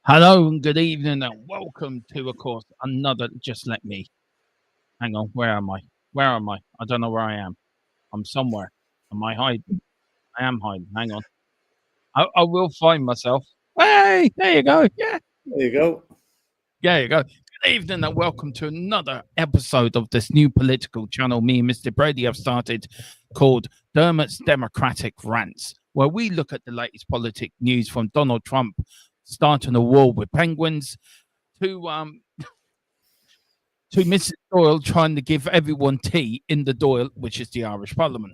Hello and good evening and welcome to, of course, another. Just let me. Hang on. Where am I? Where am I? I don't know where I am. I'm somewhere. Am I hiding? I am hiding. Hang on. I will find myself. Hey, there you go. Yeah. There you go. There you go. Good evening and welcome to another episode of this new political channel me and Mr. Brady have started called Dermot's Democratic Rants, where we look at the latest politic news from Donald Trump starting a war with penguins to Mrs. Doyle trying to give everyone tea in the Doyle, which is the Irish Parliament.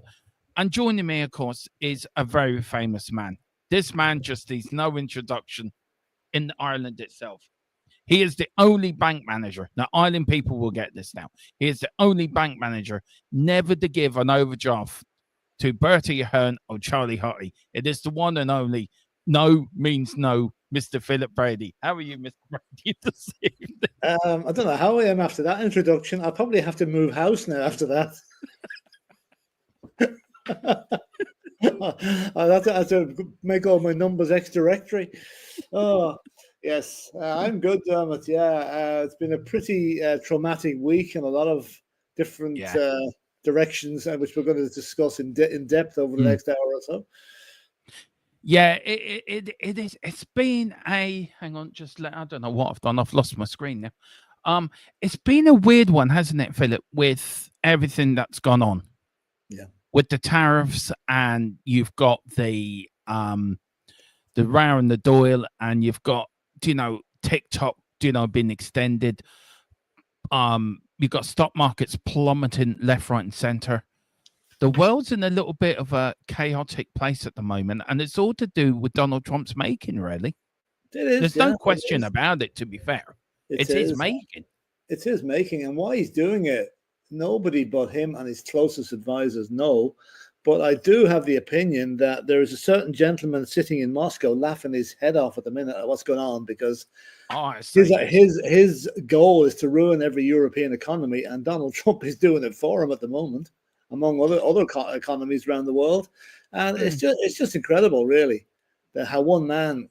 And joining me, of course, is a very famous man. This man just needs no introduction in Ireland itself. He is the only bank manager. Now, Ireland people will get this now. He is the only bank manager never to give an overdraft to Bertie Ahern or Charlie Hotty. It is the one and only no means no, Mr. Philip Brady. How are you, Mr. Brady, this evening? I don't know how I am after that introduction. I'll probably have to move house now after that. I'll have to make all my numbers X directory. Oh, yes. I'm good, Dermot. Yeah, it's been a pretty traumatic week and a lot of different directions, which we're going to discuss in depth over the next hour or so. Yeah, it is. It's been a. Hang on, I don't know what I've done. I've lost my screen now. It's been a weird one, hasn't it, Philip? With everything that's gone on. Yeah. With the tariffs, and you've got the Row and the Doyle, and you've got TikTok being extended. You've got stock markets plummeting left, right, and center. The world's in a little bit of a chaotic place at the moment, and it's all to do with Donald Trump's making, really. There's no question about it, to be fair. It's his making. It's his making, and why he's doing it, nobody but him and his closest advisors know. But I do have the opinion that there is a certain gentleman sitting in Moscow laughing his head off at the minute at what's going on, because his goal is to ruin every European economy, and Donald Trump is doing it for him at the moment, among other economies around the world. And it's just incredible, really, that how one man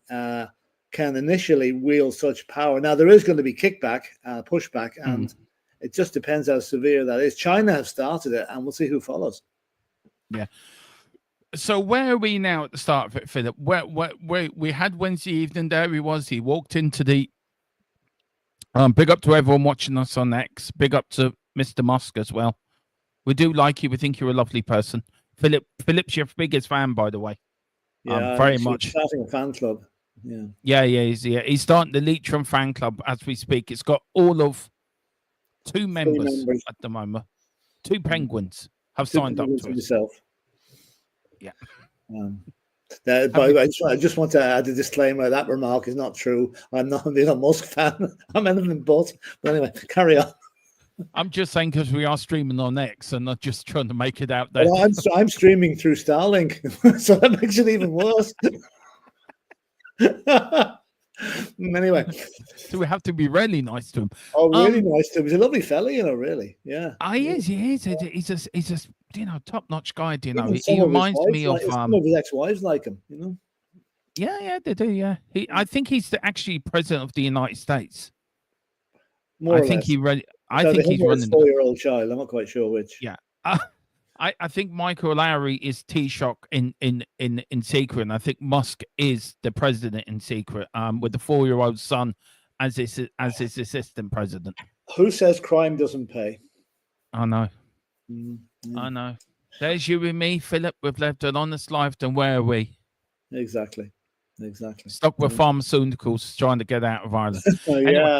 can initially wield such power. Now, there is going to be kickback, pushback, and it just depends how severe that is. China has started it, and we'll see who follows. Yeah. So where are we now at the start of it, Philip? Where we had Wednesday evening, there he was. He walked into the big up to everyone watching us on X. Big up to Mr. Musk as well. We do like you. We think you're a lovely person. Philip's your biggest fan, by the way. Yeah, very much. Starting a fan club. Yeah. He's starting the Leitrim fan club as we speak. It's got all of 2 members at the moment. 2 penguins have signed up to himself. Yeah. By the way, I just want to add a disclaimer. That remark is not true. I'm not a Musk fan. I'm anything but. But anyway, carry on. I'm just saying because we are streaming on X and not just trying to make it out there. Well, I'm streaming through Starlink, so that makes it even worse. Anyway, so we have to be really nice to him. Oh, really nice to him. He's a lovely fella, really. Yeah. He is. He's a top-notch guy. He reminds me of some of his ex-wives like him. Yeah, they do. Yeah, I think he's actually president of the United States. More or less. I think he's running. 4-year-old child. I'm not quite sure which. Yeah. I think Michael Lowry is Taoiseach in secret, and I think Musk is the president in secret, with the 4-year-old son as his assistant president. Who says crime doesn't pay? I know. Mm-hmm. I know. There's you and me, Philip. We've lived an honest life, and where are we? Exactly. Stuck with pharmaceuticals, trying to get out of Ireland. Yeah.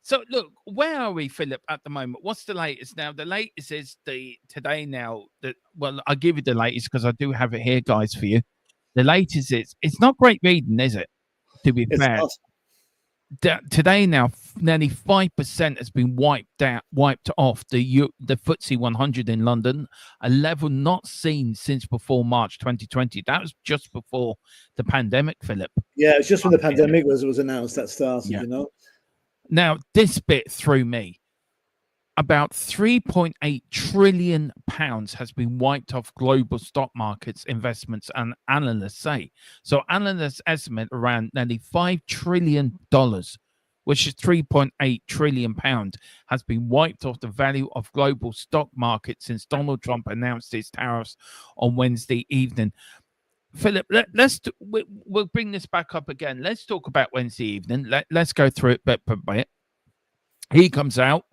So look, where are we, Philip, at the moment? What's the latest now? The latest is today now. I'll give you the latest because I do have it here, guys, for you. The latest is it's not great reading, is it? To be fair, today now nearly 5% has been wiped off the FTSE 100 in London, a level not seen since before March 2020. That was just before the pandemic, Philip. Yeah, it's just when the pandemic was announced that started. Now, this bit threw me. about 3.8 trillion pounds has been wiped off global stock markets investments, and analysts say. So analysts estimate around nearly $5 trillion, which is 3.8 trillion pounds, has been wiped off the value of global stock markets since Donald Trump announced his tariffs on Wednesday evening. Philip, we'll bring this back up again. Let's talk about Wednesday evening. Let's go through it bit by bit. He comes out,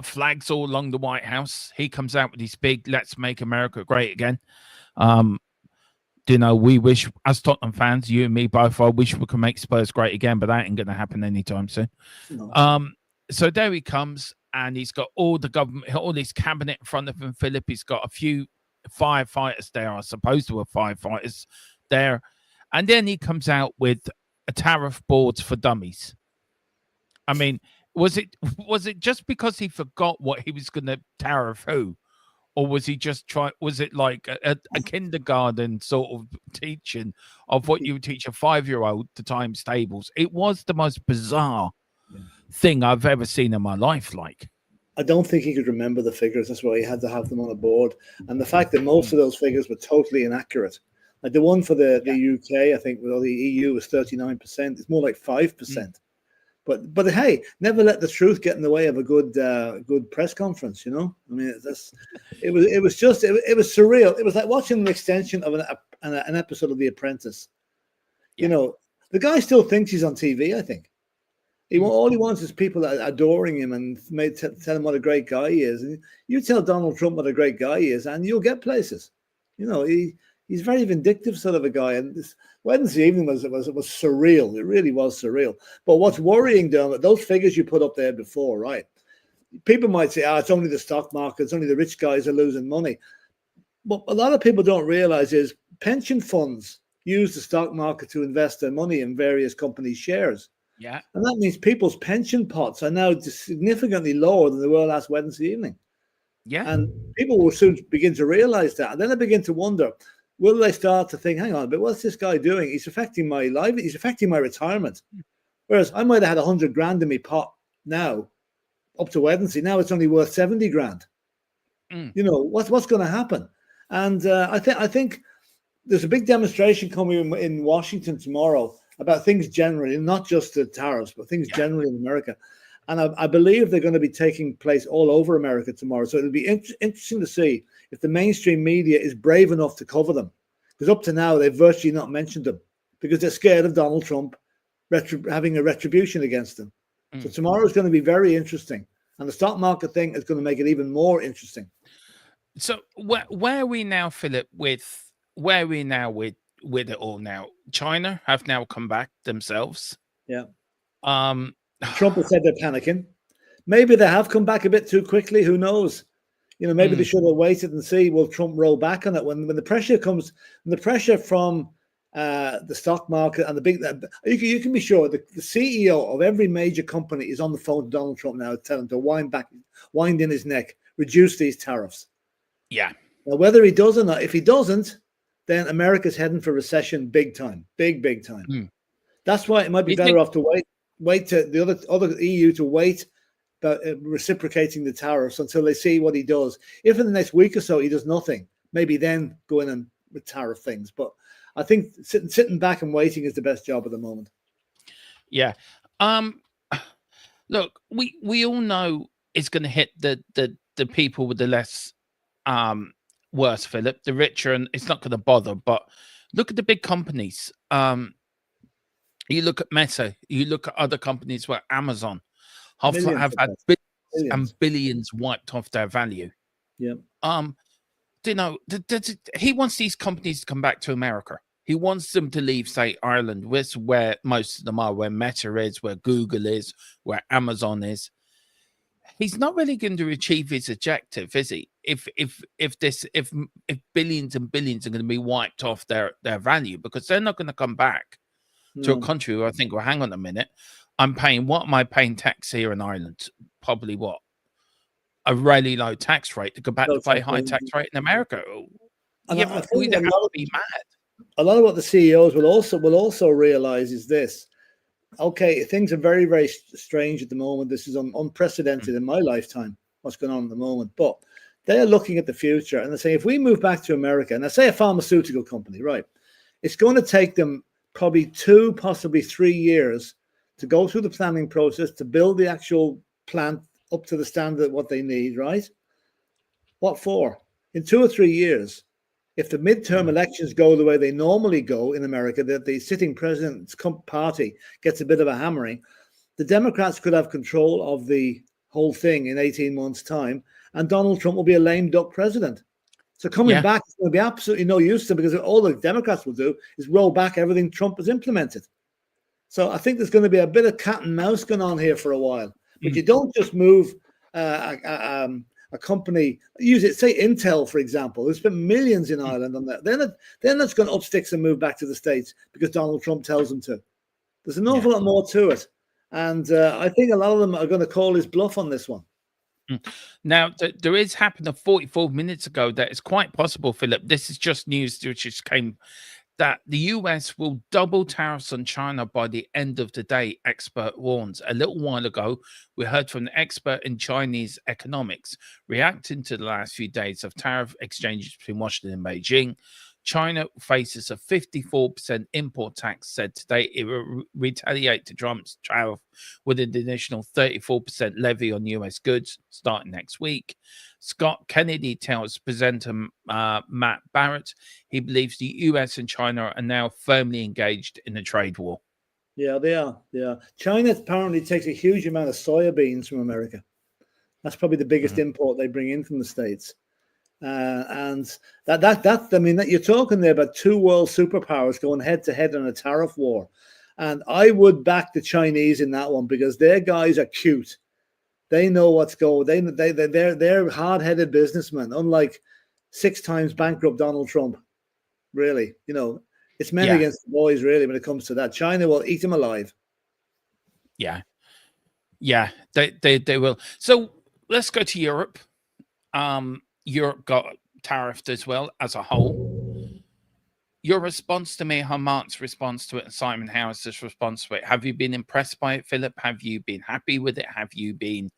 flags all along the White House. He comes out with his big "Let's Make America Great Again." We wish, as Tottenham fans, you and me both, I wish we could make Spurs great again, but that ain't going to happen anytime soon. No. So there he comes, and he's got all the government, all his cabinet in front of him. Philip, he's got a few firefighters there. I suppose there were firefighters there, and then he comes out with a tariff boards for dummies. I mean, was it just because he forgot what he was going to tariff who? Or was he just was it like a kindergarten sort of teaching of what you would teach a 5-year-old to times tables? It was the most bizarre thing I've ever seen in my life. Like, I don't think he could remember the figures. That's why he had to have them on a board. And the fact that most of those figures were totally inaccurate. Like the one for the UK, I think, well, the EU was 39%. It's more like 5%. But hey, never let the truth get in the way of a good press conference. I mean, it was surreal. It was like watching an extension of an episode of The Apprentice. The guy still thinks he's on TV. I think all he wants is people adoring him and tell him what a great guy he is. And you tell Donald Trump what a great guy he is, and you'll get places. He's very vindictive sort of a guy, and this Wednesday evening was surreal. It really was surreal. But what's worrying, Dermot, those figures you put up there before, right? People might say, it's only the stock market, it's only the rich guys are losing money. But a lot of people don't realize is pension funds use the stock market to invest their money in various companies' shares. Yeah. And that means people's pension pots are now significantly lower than they were last Wednesday evening. Yeah. And people will soon begin to realize that. And then they begin to wonder, will they start to think, hang on a bit, what's this guy doing? He's affecting my life. He's affecting my retirement. Whereas I might have had 100 grand in my pot now, up to Wednesday. Now it's only worth 70 grand. What's going to happen? And I think there's a big demonstration coming in Washington tomorrow about things generally, not just the tariffs, but things generally in America. And I believe they're going to be taking place all over America tomorrow. So it'll be interesting to see if the mainstream media is brave enough to cover them. Because up to now, they've virtually not mentioned them because they're scared of Donald Trump having a retribution against them. So tomorrow is going to be very interesting. And the stock market thing is going to make it even more interesting. So where are we now, Philip, with it all now? China have now come back themselves. Yeah. Trump has said they're panicking. Maybe they have come back a bit too quickly. Who knows? Maybe they should have waited and see, will Trump roll back on it when the pressure comes, when the pressure from the stock market and the big, you can be sure the CEO of every major company is on the phone to Donald Trump now, telling him to wind in his neck, reduce these tariffs. Yeah. Now, whether he does or not, if he doesn't, then America's heading for recession big time, big time. That's why it might be better off to wait to the other EU to wait about reciprocating the tariffs until they see what he does. If in the next week or so he does nothing, maybe then go in and with tariff things. But I think sitting back and waiting is the best job at the moment. Yeah. Look, we all know it's going to hit the people with the less worse, Philip, the richer, and it's not going to bother. But look at the big companies. You look at Meta, you look at other companies where Amazon have had billions and billions wiped off their value. Yeah. He wants these companies to come back to America. He wants them to leave, say, Ireland, which is where most of them are, where Meta is, where Google is, where Amazon is. He's not really going to achieve his objective, is he? If billions and billions are going to be wiped off their value, because they're not going to come back to a country where I think, well, hang on a minute, what am I paying tax here in Ireland? Probably what? A really low tax rate to go back to pay high tax rate in America. We'd have to be mad. A lot of what the CEOs will also realize is this. Okay, things are very, very strange at the moment. This is unprecedented in my lifetime. what's going on at the moment. But they're looking at the future and they're saying, if we move back to America, and I say a pharmaceutical company, right, it's going to take them probably 2, possibly 3 years to go through the planning process, to build the actual plant up to the standard of what they need, right? What for? In 2 or 3 years, if the midterm elections go the way they normally go in America, that the sitting president's party gets a bit of a hammering, the Democrats could have control of the whole thing in 18 months' time, and Donald Trump will be a lame duck president. So coming back is going to be absolutely no use to, because all the Democrats will do is roll back everything Trump has implemented. So I think there's going to be a bit of cat and mouse going on here for a while. But you don't just move a company, use it, say Intel, for example, who spent millions in Ireland on that. Then that's going to up sticks and move back to the States because Donald Trump tells them to. There's an awful lot more to it. And I think a lot of them are going to call his bluff on this one. Now, there is happened 44 minutes ago that it's quite possible, Philip. This is just news which just came, that the US will double tariffs on China by the end of the day, expert warns. A little while ago, we heard from an expert in Chinese economics reacting to the last few days of tariff exchanges between Washington and Beijing. China faces a 54% import tax, said today it will retaliate to Trump's tariff with an additional 34% levy on US goods starting next week. Scott Kennedy tells presenter Matt Barrett he believes the US and China are now firmly engaged in a trade war. Yeah, they are. China apparently takes a huge amount of soya beans from America. That's probably the biggest import they bring in from the States. And that I mean, that you're talking there about 2 world superpowers going head to head on a tariff war. And I would back the Chinese in that one because their guys are cute. They know what's going. They're hard-headed businessmen, unlike 6 times bankrupt Donald Trump. Really, it's men against the boys. Really, when it comes to that, China will eat them alive. Yeah, they will. So let's go to Europe. Europe got tariffed as well as a whole. Your response to Mayor Hamart's response to it and Simon Harris's response to it, have you been impressed by it, Philip? Have you been happy with it? Have you been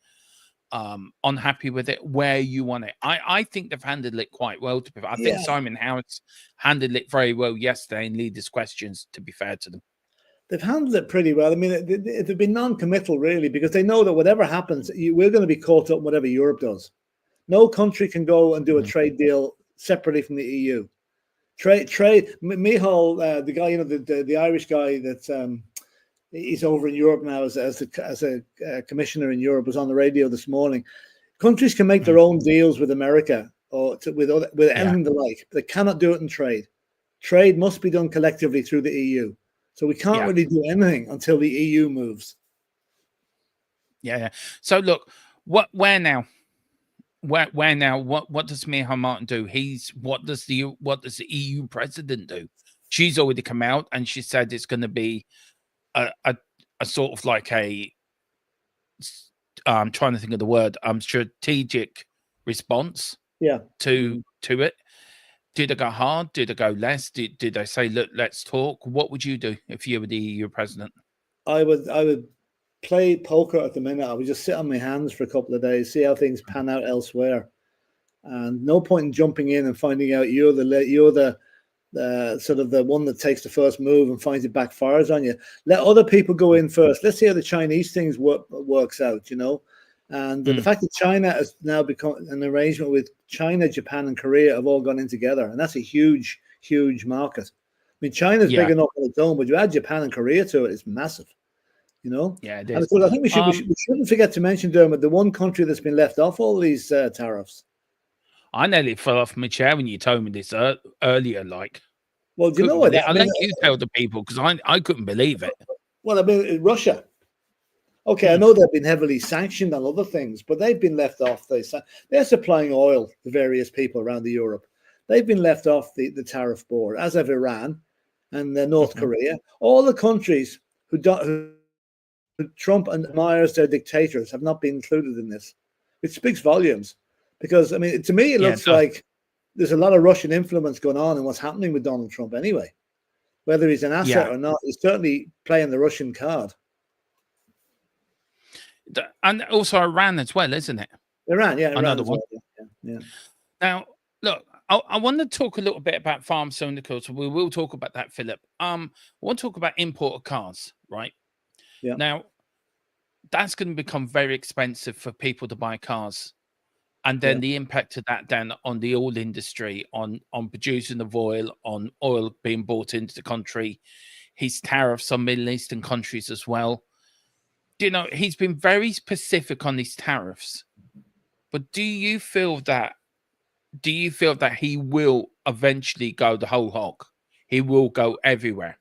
unhappy with it? Where you want it? I think they've handled it quite well. I think Simon Harris handled it very well yesterday in leaders' questions, to be fair to them. They've handled it pretty well. I mean, they've been non-committal, really, because they know that whatever happens, we're going to be caught up in whatever Europe does. No country can go and do a trade deal separately from the EU. Trade. Michal, the guy, the Irish guy that he's over in Europe now as a commissioner in Europe, was on the radio this morning. Countries can make their own deals with America or with anything they like. They cannot do it in trade. Trade must be done collectively through the EU. So we can't really do anything until the EU moves. Yeah. So look, where now? Where now? What does Mayor Martin do? What does the EU president do? She's already come out and she said it's going to be a sort of like I'm trying to think of the word, strategic response. To it. Did they go hard? Did they go less? Did they say, look, let's talk? What would you do if you were the EU president? I would play poker at the minute. I would just sit on my hands for a couple of days, see how things pan out elsewhere, and no point in jumping in and finding out you're the sort of the one that takes the first move and finds it backfires on you. Let other people go in first. Let's see how the Chinese things works out, And the fact that China has now become an arrangement with China, Japan, and Korea have all gone in together, and that's a huge, huge market. I mean, China's big enough on its own, but you add Japan and Korea to it, it's massive. Yeah, it is. And of course, I think we shouldn't forget to mention, Dermot, the one country that's been left off all these tariffs. I nearly fell off my chair when you told me this earlier. Well, do you know what? I let you tell the people because I couldn't believe it. Well, I mean, Russia. Okay, I know they've been heavily sanctioned on other things, but they've been left off. They're supplying oil to various people around Europe. They've been left off the tariff board, as have Iran and North Korea. All the countries who Trump admires their dictators have not been included in this, which speaks volumes. Because, I mean, to me, it looks like there's a lot of Russian influence going on in what's happening with Donald Trump anyway. Whether he's an asset or not, he's certainly playing the Russian card. And also Iran as well, isn't it? Iran, yeah, Iran Another as one. well. Yeah. Now, look, I want to talk a little bit about pharmaceuticals. We will talk about that, Philip. I want to talk about imported cars, right? Yeah. Now, that's going to become very expensive for people to buy cars. And Yeah. then the impact of that down on the oil industry, on producing of oil, on oil being brought into the country, his tariffs on Middle Eastern countries as well. Do you know, he's been very specific on these tariffs. But do you feel that he will eventually go the whole hog? He will go everywhere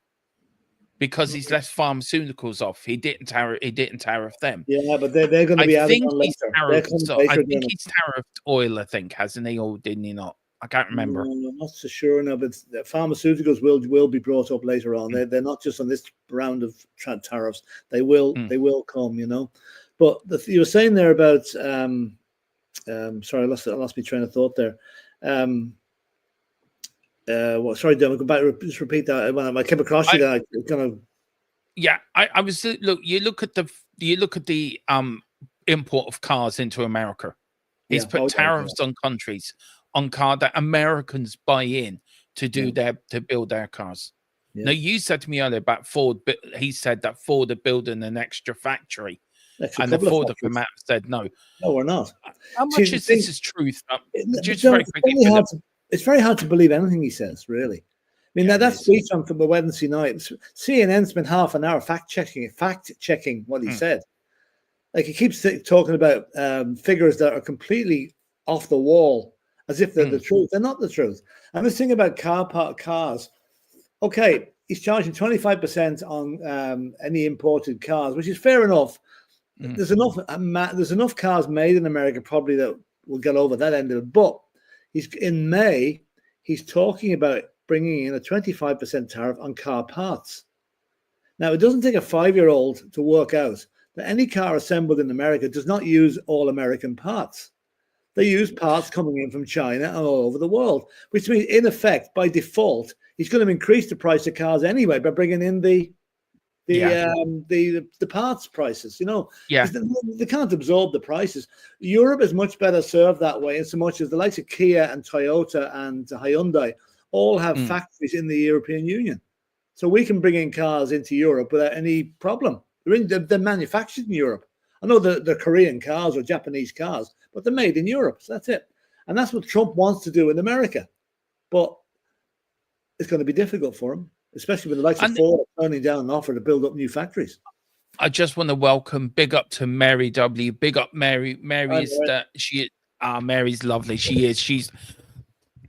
because he's left pharmaceuticals off. He didn't tariff them. Yeah, but they're going to I be added think on he's later. They're tariffed. coming So I later. think he's tariffed oil. I think, hasn't he, or didn't he not? I can't remember. No, I'm not so sure now, but the pharmaceuticals will be brought up later on. They're not just on this round of tariffs. They will come, you know. But you were saying there about sorry, I lost my train of thought there. Well, sorry, Dermot, go back. Just repeat that. When I came across you, that I kind of. Yeah, I was look. You look at the import of cars into America. He's put tariffs on countries on car that Americans buy in to build their cars. Yeah. Now, you said to me earlier about Ford, but he said that Ford are building an extra factory, and the Ford have come out and said no. No, we're not. How much is this is truth? Just very quickly, it's very hard to believe anything he says, really. I mean, that speech on the Wednesday night, CNN spent half an hour fact checking what he said. Like, he keeps talking about figures that are completely off the wall, as if they're the truth. They're not the truth. And this thing about cars, okay, he's charging 25% on any imported cars, which is fair enough. There's enough cars made in America probably that will get over that end of it. But in May, he's talking about bringing in a 25% tariff on car parts. Now, it doesn't take a 5-year-old to work out that any car assembled in America does not use all American parts. They use parts coming in from China and all over the world, which means, in effect, by default, he's going to increase the price of cars anyway by bringing in the parts prices. You know, they can't absorb the prices. Europe is much better served that way, in so much as the likes of Kia and Toyota and Hyundai all have factories in the European Union, so we can bring in cars into Europe without any problem. They're manufactured in Europe. I know they're Korean cars or Japanese cars, but they're made in Europe. So that's it. And that's what Trump wants to do in America. But it's going to be difficult for him, especially with the likes of Ford turning down an offer to build up new factories. I just want to welcome, big up to Mary W. Big up Mary. Mary's lovely.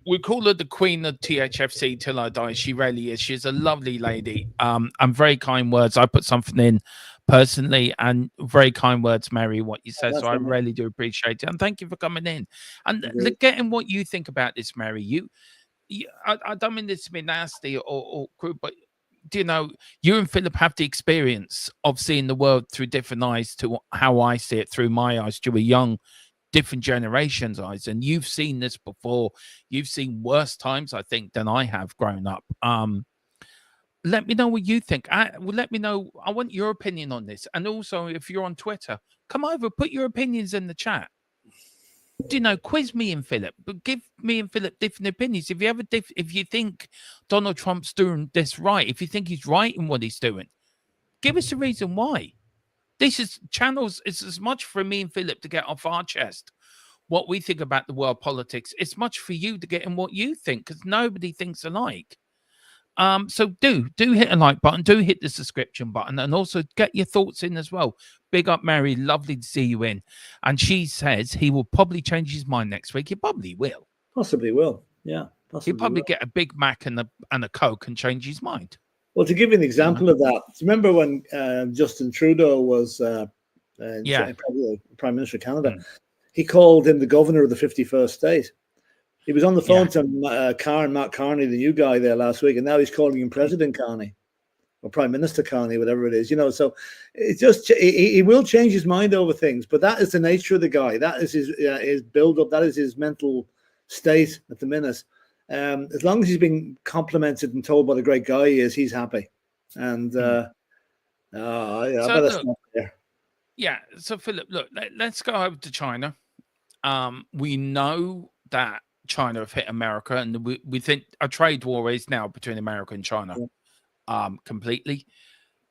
We call her the queen of THFC till I die. She really is. She's a lovely lady. And very kind words. I put something in personally, and very kind words, Mary, what you said. So I really do appreciate it. And thank you for coming in. And getting what you think about this, Mary. I don't mean this to be nasty or crude, but you know, you and Philip have the experience of seeing the world through different eyes to how I see it through my eyes. You were young, different generations' eyes, and you've seen this before. You've seen worse times, I think, than I have grown up. Let me know what you think. Let me know. I want your opinion on this, and also if you're on Twitter, come over, put your opinions in the chat. Do you know, quiz me and Philip, but give me and Philip different opinions. If you think Donald Trump's doing this right, if you think he's right in what he's doing, give us a reason why. This is channels. It's as much for me and Philip to get off our chest what we think about the world politics. It's much for you to get in what you think, because nobody thinks alike. So do hit a like button, do hit the subscription button, and also get your thoughts in as well. Big up, Mary. Lovely to see you in. And she says he will probably change his mind next week. He probably will. Possibly will. Yeah. He'll probably get a Big Mac and a Coke and change his mind. Well, to give you an example of that, remember when Justin Trudeau was Prime Minister of Canada? He called him the governor of the 51st state. He was on the phone to Matt Carney, the new guy there last week, and now he's calling him President Carney or Prime Minister Carney, whatever it is. You know, so it's just he will change his mind over things, but that is the nature of the guy. That is his build-up. That is his mental state at the minute. As long as he's being complimented and told what a great guy he is, he's happy. And I better stop there. Yeah. So Philip, look, let's go over to China. We know that China have hit America, and we think a trade war is now between America and China, Yeah. completely.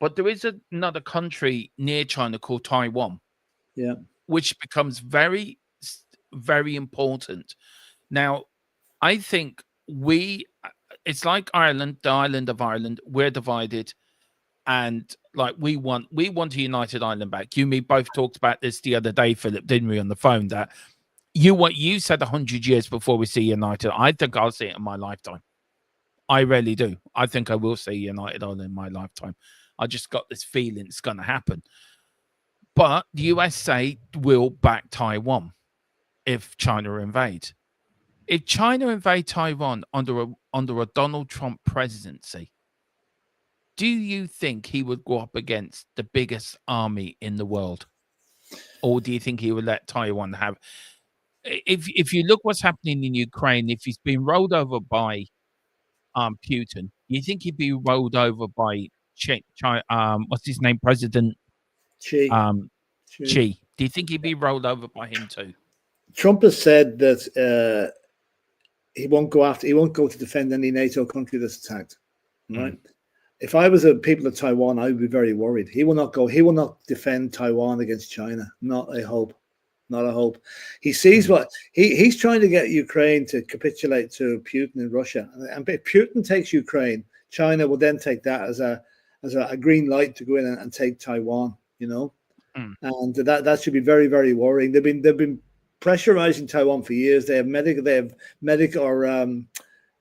But there is another country near China called Taiwan, Yeah. which becomes very important. Now, I think it's like Ireland, the island of Ireland. We're divided, and like we want a united Ireland back. You and me both talked about this the other day, Philip, didn't we, on the phone? That you said 100 years before we see united. I think I'll see it in my lifetime. I really do. I think I will see united Ireland in my lifetime. I just got this feeling it's going to happen. But the USA will back Taiwan if China invades. If China invade Taiwan under a Donald Trump presidency, do you think he would go up against the biggest army in the world, or do you think he would let Taiwan have? If you look what's happening in Ukraine, if he's been rolled over by Putin, do you think he'd be rolled over by what's his name, President Chi. um Chi. Xi? Do you think he'd be rolled over by him too? Trump has said that he won't go to defend any NATO country that's attacked. Right. If I was a people of Taiwan, I would be very worried. He will not defend Taiwan against China. Not a hope. Not a hope. He sees what he's trying to get Ukraine to capitulate to Putin and Russia. And if Putin takes Ukraine, China will then take that as a green light to go in and take Taiwan, And that should be very, very worrying. They've been pressurizing Taiwan for years. They have medic or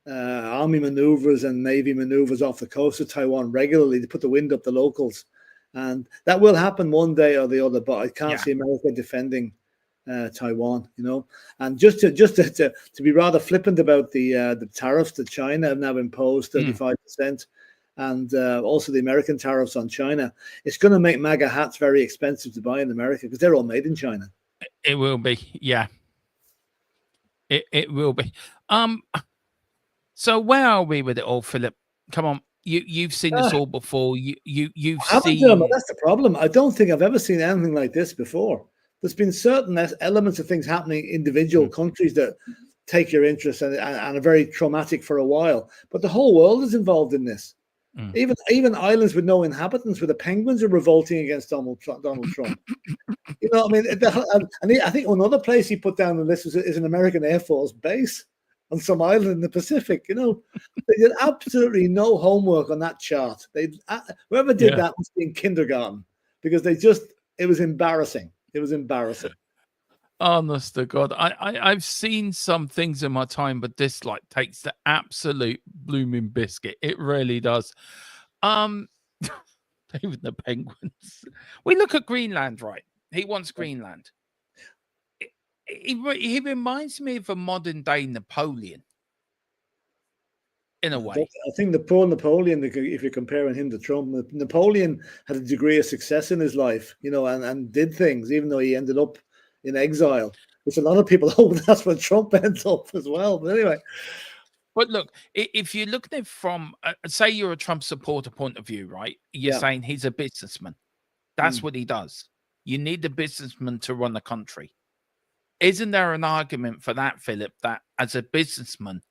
army maneuvers and navy maneuvers off the coast of Taiwan regularly to put the wind up the locals, and that will happen one day or the other. But I can't see America defending Taiwan, And just to be rather flippant about the tariffs that China have now imposed, 35%, and also the American tariffs on China, it's going to make MAGA hats very expensive to buy in America because they're all made in China. It will be, yeah. It will be. So where are we with it all, Philip? Come on, you've seen this all before. You've seen. That's the problem. I don't think I've ever seen anything like this before. There's been certain elements of things happening in individual countries that take your interest and are very traumatic for a while. But the whole world is involved in this. Even islands with no inhabitants, where the penguins are revolting against Donald Trump. I mean, I think another place he put down the list is an American Air Force base on some island in the Pacific. They did absolutely no homework on that chart. Whoever did that must be in kindergarten, because it was embarrassing. It was embarrassing. Honest to God, I've seen some things in my time, but this takes the absolute blooming biscuit. It really does. Even the penguins. We look at Greenland, right? He wants Greenland. He reminds me of a modern day Napoleon, in a way. I think the poor Napoleon, if you're comparing him to Trump, Napoleon had a degree of success in his life, and did things, even though he ended up in exile, which a lot of people hope that's where Trump ends up as well. But anyway. But look, if you look at it from, say you're a Trump supporter point of view, right? You're saying he's a businessman. That's what he does. You need a businessman to run the country. Isn't there an argument for that, Philip, that as a businessman,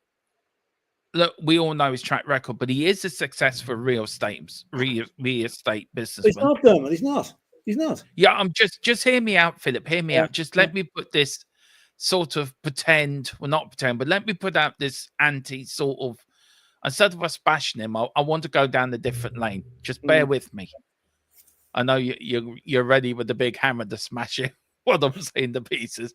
look, we all know his track record, but he is a successful real estate businessman. He's not, Dermot. He's not. Yeah, I'm just hear me out, Philip. Hear me out. Just let me put this sort of not pretend, but let me put out this sort of, instead of us bashing him, I want to go down a different lane. Just bear with me. I know you're ready with the big hammer to smash it. What I'm saying to pieces.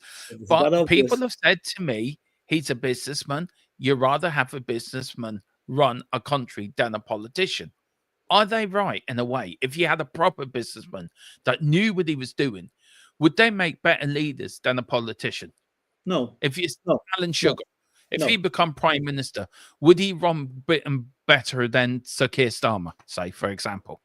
But people have said to me, he's a businessman. You'd rather have a businessman run a country than a politician. Are they right in a way? If you had a proper businessman that knew what he was doing, would they make better leaders than a politician? No. If it's Alan Sugar, if he become prime minister, would he run Britain better than Sir Keir Starmer, say, for example?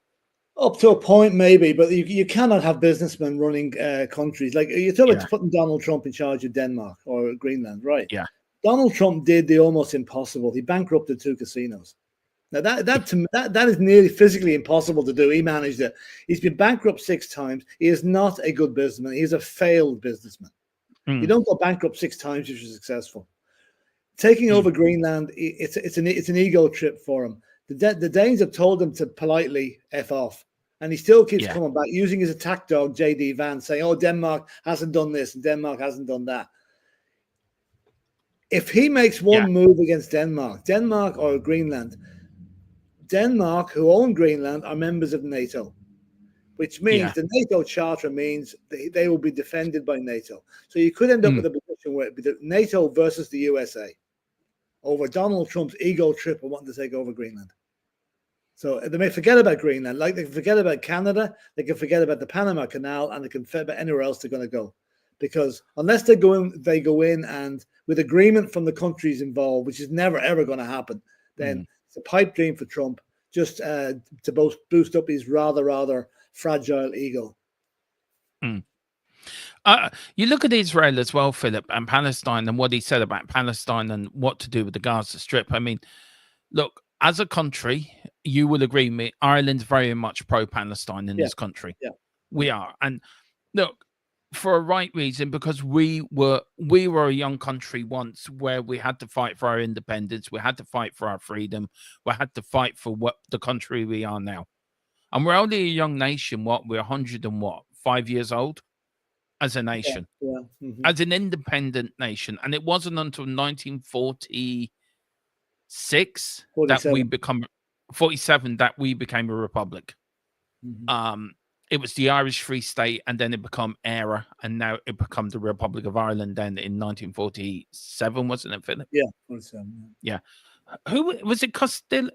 Up to a point, maybe, but you cannot have businessmen running countries. Like you're talking about putting Donald Trump in charge of Denmark or Greenland, right? Yeah. Donald Trump did the almost impossible. He bankrupted 2 casinos. Now that is nearly physically impossible to do. He managed it. He's been bankrupt 6 times. He is not a good businessman. He's a failed businessman. You don't go bankrupt 6 times if you're successful. Taking over Greenland, it's an ego trip for him. The Danes have told him to politely F off, and he still keeps coming back, using his attack dog, J.D. Vance, saying, oh, Denmark hasn't done this and Denmark hasn't done that. If he makes one move against Denmark or Greenland, Denmark, who own Greenland, are members of NATO, which means the NATO charter means they will be defended by NATO. So you could end up with a position where it would be NATO versus the USA over Donald Trump's ego trip of wanting to take over Greenland. So they may forget about Greenland, like they can forget about Canada, they can forget about the Panama Canal, and they can forget about anywhere else they're going to go. Because unless they go in and with agreement from the countries involved, which is never, ever going to happen, then it's a pipe dream for Trump just to boost up his rather fragile ego. You look at Israel as well, Philip, and Palestine, and what he said about Palestine and what to do with the Gaza Strip. I mean, look, as a country, you will agree with me, Ireland's very much pro-Palestine in this country. Yeah. We are. And look, for a right reason, because we were a young country once where we had to fight for our independence, we had to fight for our freedom, we had to fight for what the country we are now. And we're only a young nation, we're 5 years old as a nation, as an independent nation. And it wasn't until 1946 that we become 47 that we became a republic. It was the Irish Free State, and then it became ERA, and now it became the Republic of Ireland. Then in 1947, wasn't it, Philip? Yeah, 47. Yeah. Who was it? Costello?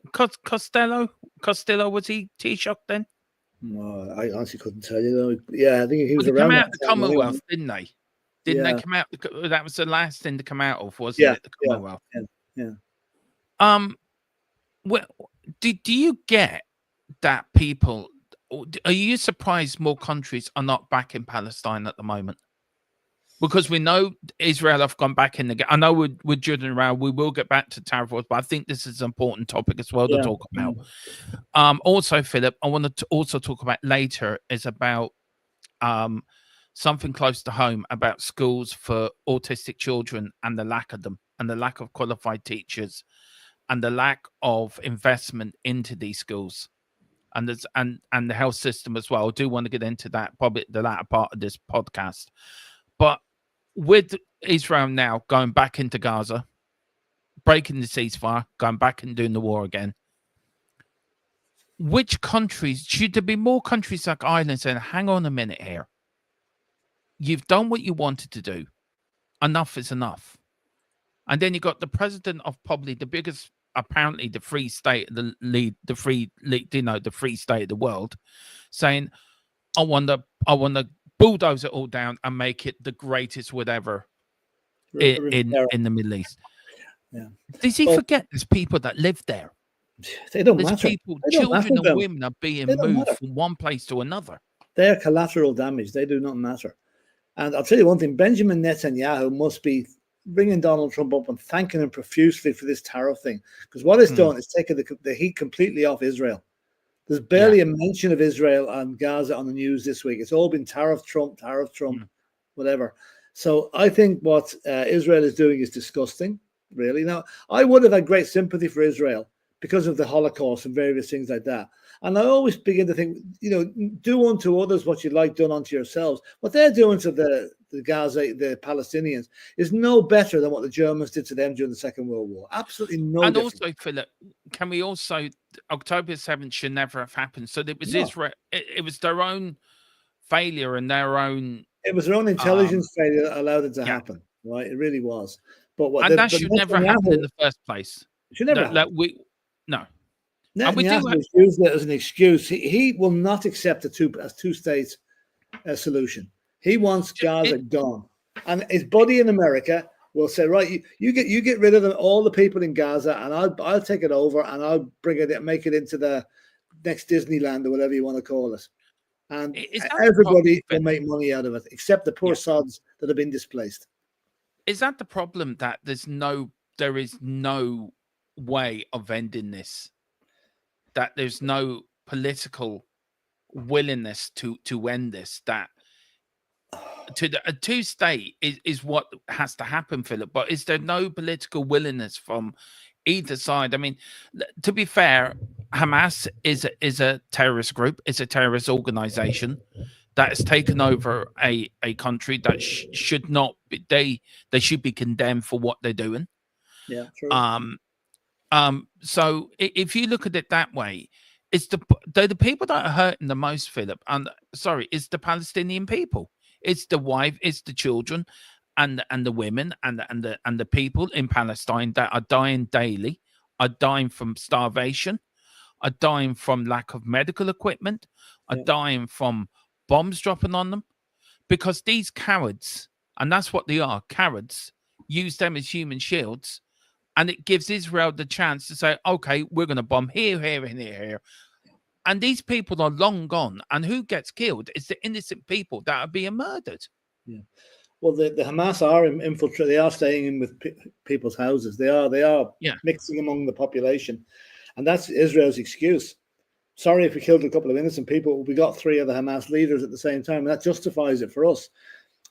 Was he Taoiseach then? No, I honestly couldn't tell you. Yeah, I think he was They around. came out of the Commonwealth, didn't they? Didn't they come out? That was the last thing to come out of, wasn't it? The Commonwealth. Yeah. Well, do you get that people? Are you surprised more countries are not back in Palestine at the moment? Because we know Israel have gone back in the. I know we're judding around. We will get back to tariff wars, but I think this is an important topic as well to talk about. Also, Philip, I want to also talk about later is about something close to home about schools for autistic children and the lack of them, and the lack of qualified teachers, and the lack of investment into these schools. And the health system as well. I do want to get into that, probably the latter part of this podcast. But with Israel now going back into Gaza, breaking the ceasefire, going back and doing the war again, which countries, should there be more countries like Ireland saying, hang on a minute here, you've done what you wanted to do, enough is enough? And then you got the president of probably the biggest, apparently the free state, the free state of the world, saying, I want to bulldoze it all down and make it the greatest whatever in the Middle East. Yeah. Does he forget there's people that live there? They don't matter. People, children and women are being moved from one place to another. They're collateral damage. They do not matter. And I'll tell you one thing, Benjamin Netanyahu must be bringing Donald Trump up and thanking him profusely for this tariff thing. Because what it's done is taken the heat completely off Israel. There's barely a mention of Israel and Gaza on the news this week. It's all been tariff Trump, whatever. So I think what Israel is doing is disgusting, really. Now, I would have had great sympathy for Israel because of the Holocaust and various things like that. And I always begin to think, do unto others what you like done unto yourselves. What they're doing to the Palestinians is no better than what the Germans did to them during the Second World War. Absolutely no different. And also, Philip, can we also, October 7th should never have happened. So it was Israel, it was their own failure and their own... It was their own intelligence failure that allowed it to happen, right? It really was. But that should never happen in the first place. It should never happen. No. Netanyahu used it as an excuse. He will not accept a two-state solution. He wants Gaza gone, and his buddy in America will say, "Right, you get rid of all the people in Gaza, and I'll take it over, and I'll make it into the next Disneyland or whatever you want to call it." And everybody will make money out of it, except the poor sods that have been displaced. Is that the problem, that there is no way of ending this? That there's no political willingness to end this? That to the a two-state is what has to happen, Philip. But is there no political willingness from either side? I mean, to be fair, Hamas is a terrorist group. It's a terrorist organization that has taken over a country that should not be, they should be condemned for what they're doing. Yeah, true. So if you look at it that way, it's they're the people that are hurting the most, Philip. And sorry, it's the Palestinian people. It's the wife, it's the children, and the women, and the people in Palestine that are dying daily, are dying from starvation, are dying from lack of medical equipment, are dying from bombs dropping on them, because these cowards, and that's what they are, cowards, use them as human shields. And it gives Israel the chance to say, okay, we're going to bomb here, here, and here. And these people are long gone. And who gets killed is the innocent people that are being murdered. Yeah. Well, the Hamas are infiltrating. They are staying in with people's houses. They are mixing among the population. And that's Israel's excuse. Sorry if we killed a couple of innocent people. We got 3 of the Hamas leaders at the same time. And that justifies it for us.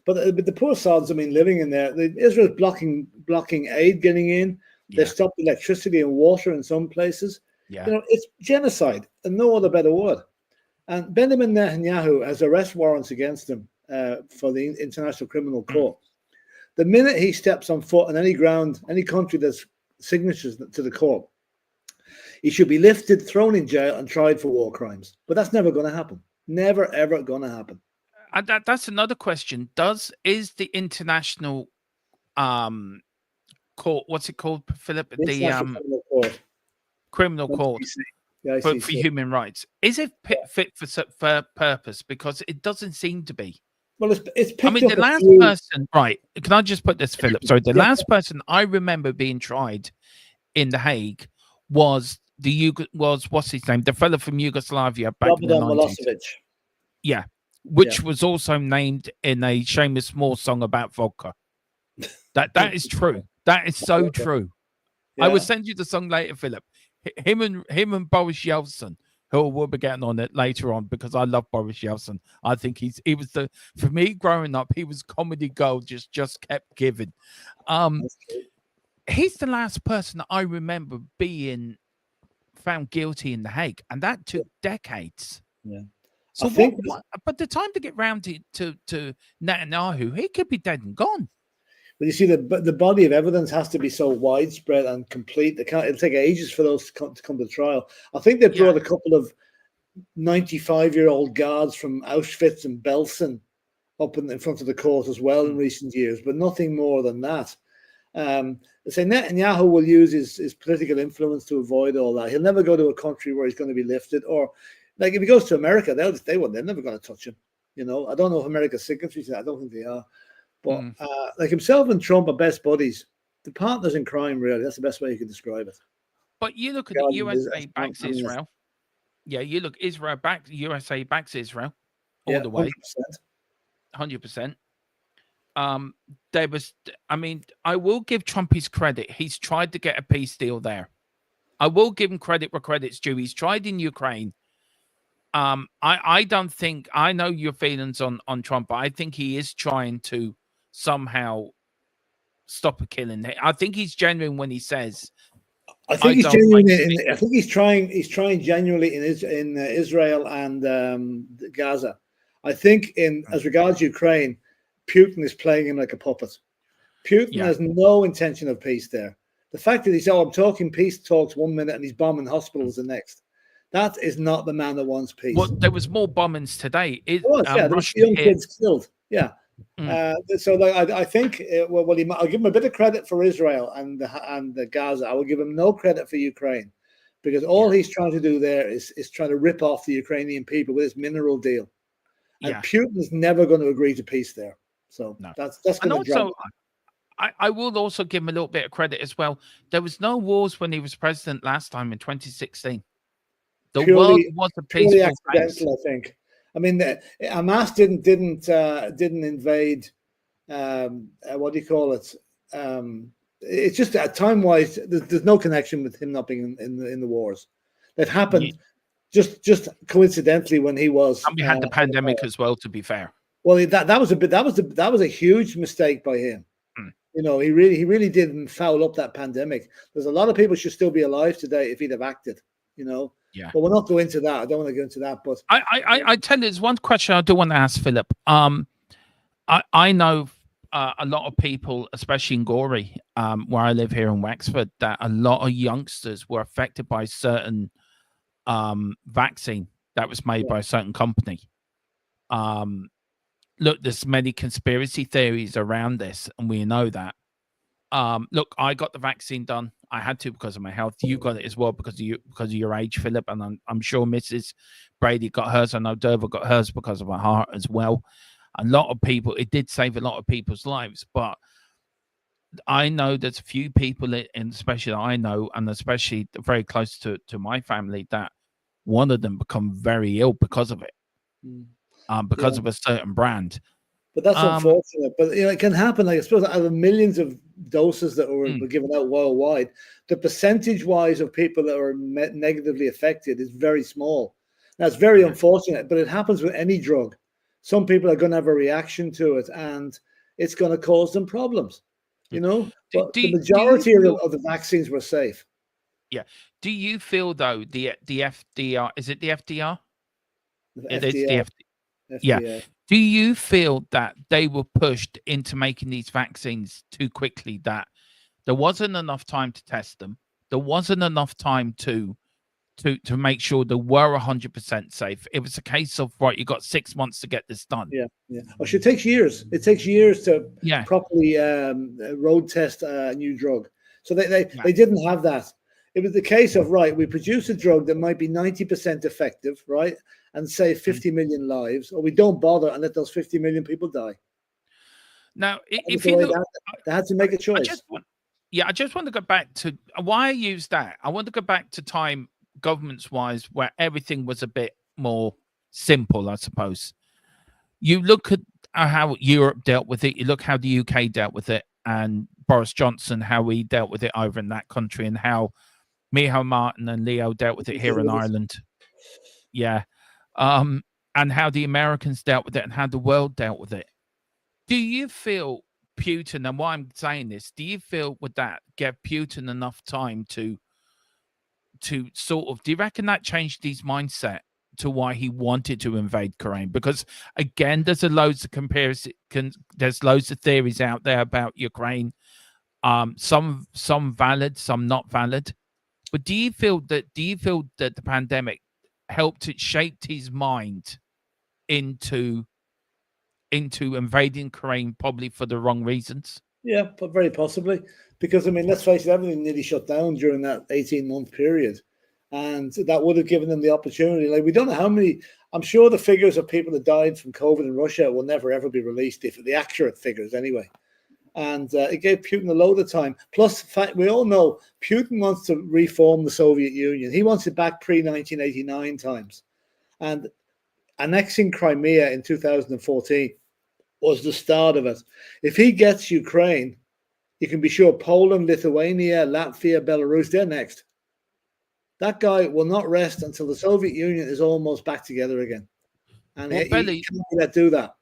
But the poor sods, I mean, living in there, Israel's blocking aid getting in. They've stopped electricity and water in some places. Yeah. You know, it's genocide and no other better word. And Benjamin Netanyahu has arrest warrants against him for the International Criminal Court. The minute he steps on foot on any ground, any country that's signatures to the court, he should be lifted, thrown in jail, and tried for war crimes. But that's never going to happen. Never, ever going to happen. That's another question. Is the international court, what's it called, Philip? The criminal court for human rights, is it fit for purpose? Because it doesn't seem to be. Well, it's I mean, the last person, right? Can I just put this, Philip? Sorry, the last person I remember being tried in The Hague was what's his name? The fellow from Yugoslavia back in the 90s. Yeah, which was also named in a Seamus Moore song about vodka. That is true. That is so true. Yeah. I will send you the song later, Philip. Him and Boris Yeltsin, who we'll be getting on it later on, because I love Boris Yeltsin. I think he was for me growing up, he was comedy gold, just kept giving. He's the last person that I remember being found guilty in The Hague, and that took decades. Yeah. So but the time to get round to Netanyahu, he could be dead and gone. But you see, the body of evidence has to be so widespread and complete. It'll take ages for those to come to trial. I think they brought a couple of 95-year-old guards from Auschwitz and Belsen up in front of the court as well in recent years, but nothing more than that. They say Netanyahu will use his political influence to avoid all that. He'll never go to a country where he's going to be lifted, or like if he goes to America, they're never going to touch him. You know, I don't know if America's signatories. I don't think they are. But like himself and Trump are best buddies. The partners in crime, really. That's the best way you can describe it. But you look at the USA backs Israel. Yeah, you look USA backs Israel all the way. 100%. There was, I mean, I will give Trump his credit. He's tried to get a peace deal there. I will give him credit where credit's due. He's tried in Ukraine. I don't think, I know your feelings on Trump, but I think he is trying to somehow stop a killing. I think he's genuine when he says. I think he's genuine. I think he's trying genuinely in Israel and Gaza. I think as regards Ukraine, Putin is playing him like a puppet. Putin has no intention of peace there. The fact that he's I'm talking peace talks 1 minute and he's bombing hospitals the next. That is not the man that wants peace. Well, there was more bombings today. There was young kids killed. Yeah. So I think I'll give him a bit of credit for Israel and Gaza. I will give him no credit for Ukraine, because all he's trying to do there is trying to rip off the Ukrainian people with his mineral deal. And Putin is never going to agree to peace there. So that's going to drop. I will also give him a little bit of credit as well. There was no wars when he was president last time in 2016. The world was a peaceful place. I think. I mean, Hamas didn't invade. What do you call it? It's just time-wise, there's no connection with him not being in the wars. That happened just coincidentally when he was. And we had the pandemic as well. To be fair. Well, that was a bit that was a huge mistake by him. Mm. He really didn't foul up that pandemic. There's a lot of people should still be alive today if he'd have acted. Yeah. But we'll not go into that. I don't want to go into that. But I tell you, there's one question I do want to ask Philip. I know a lot of people, especially in Gorey, where I live here in Wexford, that a lot of youngsters were affected by certain vaccine that was made by a certain company. Look, there's many conspiracy theories around this, and we know that. Look, I got the vaccine done. I had to because of my health. You got it as well because of your age, Philip, and I'm sure Mrs. Brady got hers. I know Derva got hers because of her heart as well. A lot of people, it did save a lot of people's lives, but I know there's a few people, and especially I know, and especially very close to my family, that one of them become very ill because of it, because of a certain brand. But that's unfortunate. But it can happen. Like, I suppose out of millions of doses that were given out worldwide, the percentage-wise of people that are negatively affected is very small. Now, it's very unfortunate, but it happens with any drug. Some people are going to have a reaction to it, and it's going to cause them problems. But the majority of the vaccines were safe. Yeah. Do you feel though the FDR, is it the FDR? It is the FDA. Yeah. Do you feel that they were pushed into making these vaccines too quickly, that there wasn't enough time to test them? There wasn't enough time to make sure they were 100% safe. It was a case of, right, you got 6 months to get this done. Yeah. Oh, it takes years. It takes years to properly road test a new drug. So they didn't have that. It was the case of, right, we produce a drug that might be 90% effective, right, and save 50 million lives, or we don't bother and let those 50 million people die. Now, if you look, they had to make a choice. I just want to go back to why I use that. I want to go back to time, governments-wise, where everything was a bit more simple, I suppose. You look at how Europe dealt with it. You look how the UK dealt with it, and Boris Johnson, how he dealt with it over in that country, and how Micheál Martin and Leo dealt with it here in Ireland. Yeah. And how the Americans dealt with it and how the world dealt with it. Do you feel Putin, and why I'm saying this, do you feel would that give Putin enough time to sort of, do you reckon that changed his mindset to why he wanted to invade Ukraine? Because again, there's loads of comparison, there's loads of theories out there about Ukraine. Some valid, some not valid. But do you feel that the pandemic shaped his mind into invading Ukraine, probably for the wrong reasons? Yeah, but very possibly. Because, I mean, let's face it, everything nearly shut down during that 18-month period. And that would have given them the opportunity. Like, we don't know how many, I'm sure the figures of people that died from COVID in Russia will never, ever be released, if the accurate figures anyway. And it gave Putin a load of time. Plus, the fact, we all know Putin wants to reform the Soviet Union. He wants it back pre-1989 times. And annexing Crimea in 2014 was the start of it. If he gets Ukraine, you can be sure Poland, Lithuania, Latvia, Belarus, they're next. That guy will not rest until the Soviet Union is almost back together again. And he can't do that.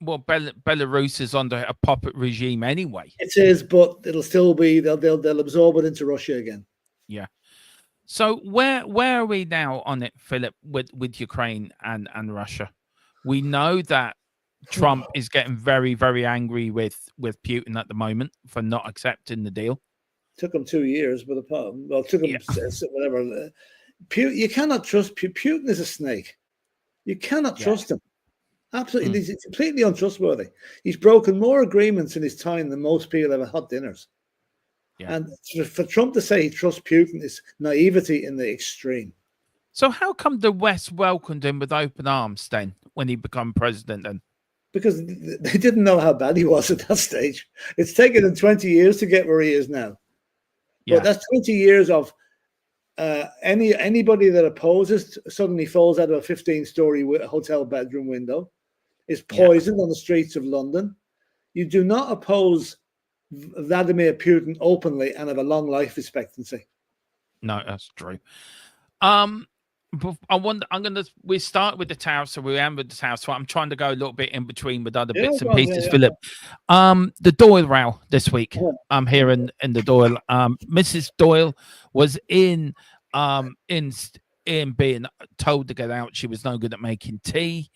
Well, Belarus is under a puppet regime anyway. It is, but it'll still be, they'll absorb it into Russia again. Yeah. So where are we now on it, Philip, with Ukraine and Russia? We know that Trump is getting very, very angry with Putin at the moment for not accepting the deal. Took him 2 years, but it took him whatever. You cannot trust Putin. Is a snake. You cannot trust him. Absolutely, he's completely untrustworthy. He's broken more agreements in his time than most people have hot dinners. Yeah. And for Trump to say he trusts Putin is naivety in the extreme. So how come the West welcomed him with open arms then when he became president then? Because they didn't know how bad he was at that stage. It's taken him 20 years to get where he is now. Yeah. But that's 20 years of anybody that opposes suddenly falls out of a 15-story hotel bedroom window, is poisoned on the streets of London. You do not oppose Vladimir Putin openly and have a long life expectancy. No, that's true. I wonder. I'm gonna. We start with the tariffs, so we end with the tariffs. So I'm trying to go a little bit in between with other Yeah, bits and go on, yeah, pieces, yeah. Philip. The Doyle row this week. Yeah. I'm here in the Doyle. Mrs. Doyle was in being told to get out. She was no good at making tea.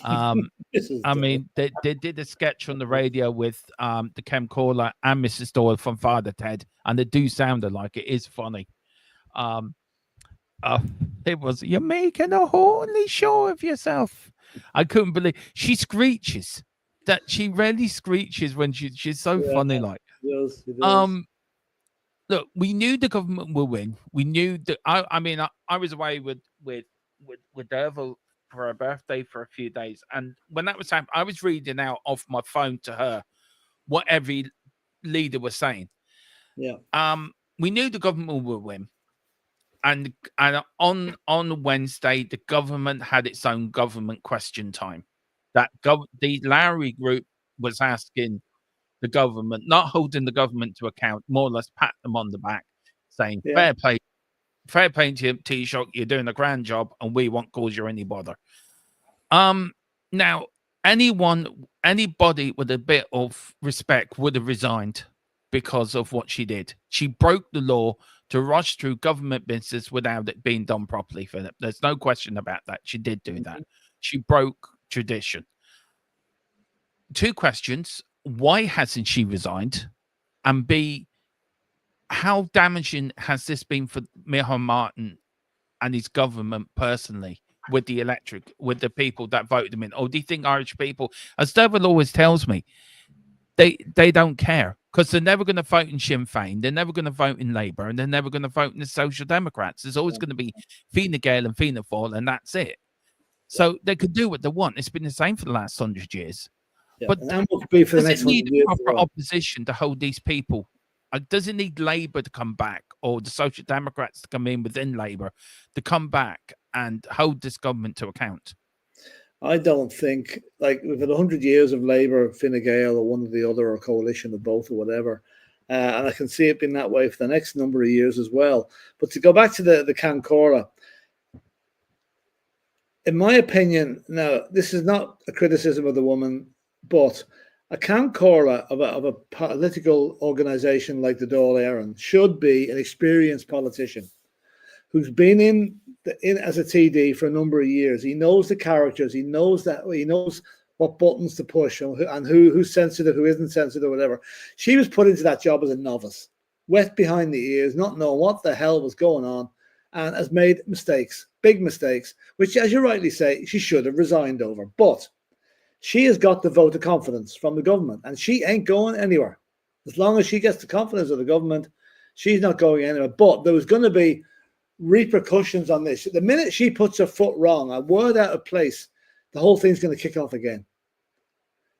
Um, This is I dull. mean, they did a sketch on the radio with the Chem caller and Mrs. Doyle from Father Ted, and they do sound alike. It is funny. Um, uh, it was, you're making a holy show of yourself. I couldn't believe she screeches. That she really screeches when she's so Yeah, funny. Like, he does. He does. um, look, we knew the government will win. We knew that. I mean, I was away with Derval for her birthday for a few days, and when that was happening, I was reading out off my phone to her what every leader was saying. Yeah. We knew the government will win, and on Wednesday, the government had its own government question time. The Lowry group was asking the government, not holding the government to account, more or less pat them on the back, saying Yeah. fair play to you, Taoiseach, you're doing a grand job, and we won't cause you any bother. Now anybody with a bit of respect would have resigned because of what she did. She broke the law to rush through government business without it being done properly, Philip. There's no question about that. She did do that. She broke tradition. Two questions. Why hasn't she resigned? And B, how damaging has this been for Micheál Martin and his government personally with the people that voted him in? Or do you think Irish people, as Devil always tells me, they don't care because they're never going to vote in Sinn Féin, they're never going to vote in Labour, and they're never going to vote in the Social Democrats. There's always going to be Fine Gael and Fianna Fáil, and that's it. So they could do what they want. It's been the same for the last 100 years. Yeah. But And will be for the does next it need 100 years. proper opposition to hold these people? Does it need Labour to come back or the Social Democrats to come in within Labour to come back and hold this government to account? I don't think, like, we've had 100 years of Labour, Fine Gael, or one or the other, or a coalition of both, or whatever. And I can see it being that way for the next number of years as well. But to go back to the Cancora, in my opinion, now, this is not a criticism of the woman, but a Cancora of a political organisation like the Dáil Éireann should be an experienced politician who's been in as a TD for a number of years. He knows the characters. He knows what buttons to push and who's sensitive, who isn't sensitive, whatever. She was put into that job as a novice, wet behind the ears, not knowing what the hell was going on, and has made mistakes, big mistakes, which, as you rightly say, she should have resigned over. But she has got the vote of confidence from the government, and she ain't going anywhere. As long as she gets the confidence of the government, she's not going anywhere. But there was going to be repercussions on this. The minute she puts her foot wrong, a word out of place, the whole thing's going to kick off again.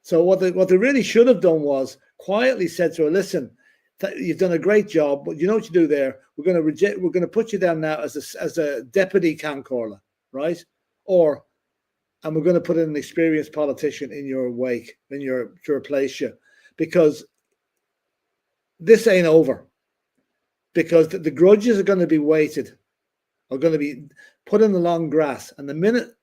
So what they really should have done was quietly said to her, listen, you've done a great job, but you know what you do there? We're going to put you down now as a deputy Cancorla, right? And we're going to put in an experienced politician in your wake, to replace you, because this ain't over. Because the grudges are going to be weighted, are going to be put in the long grass. And the minute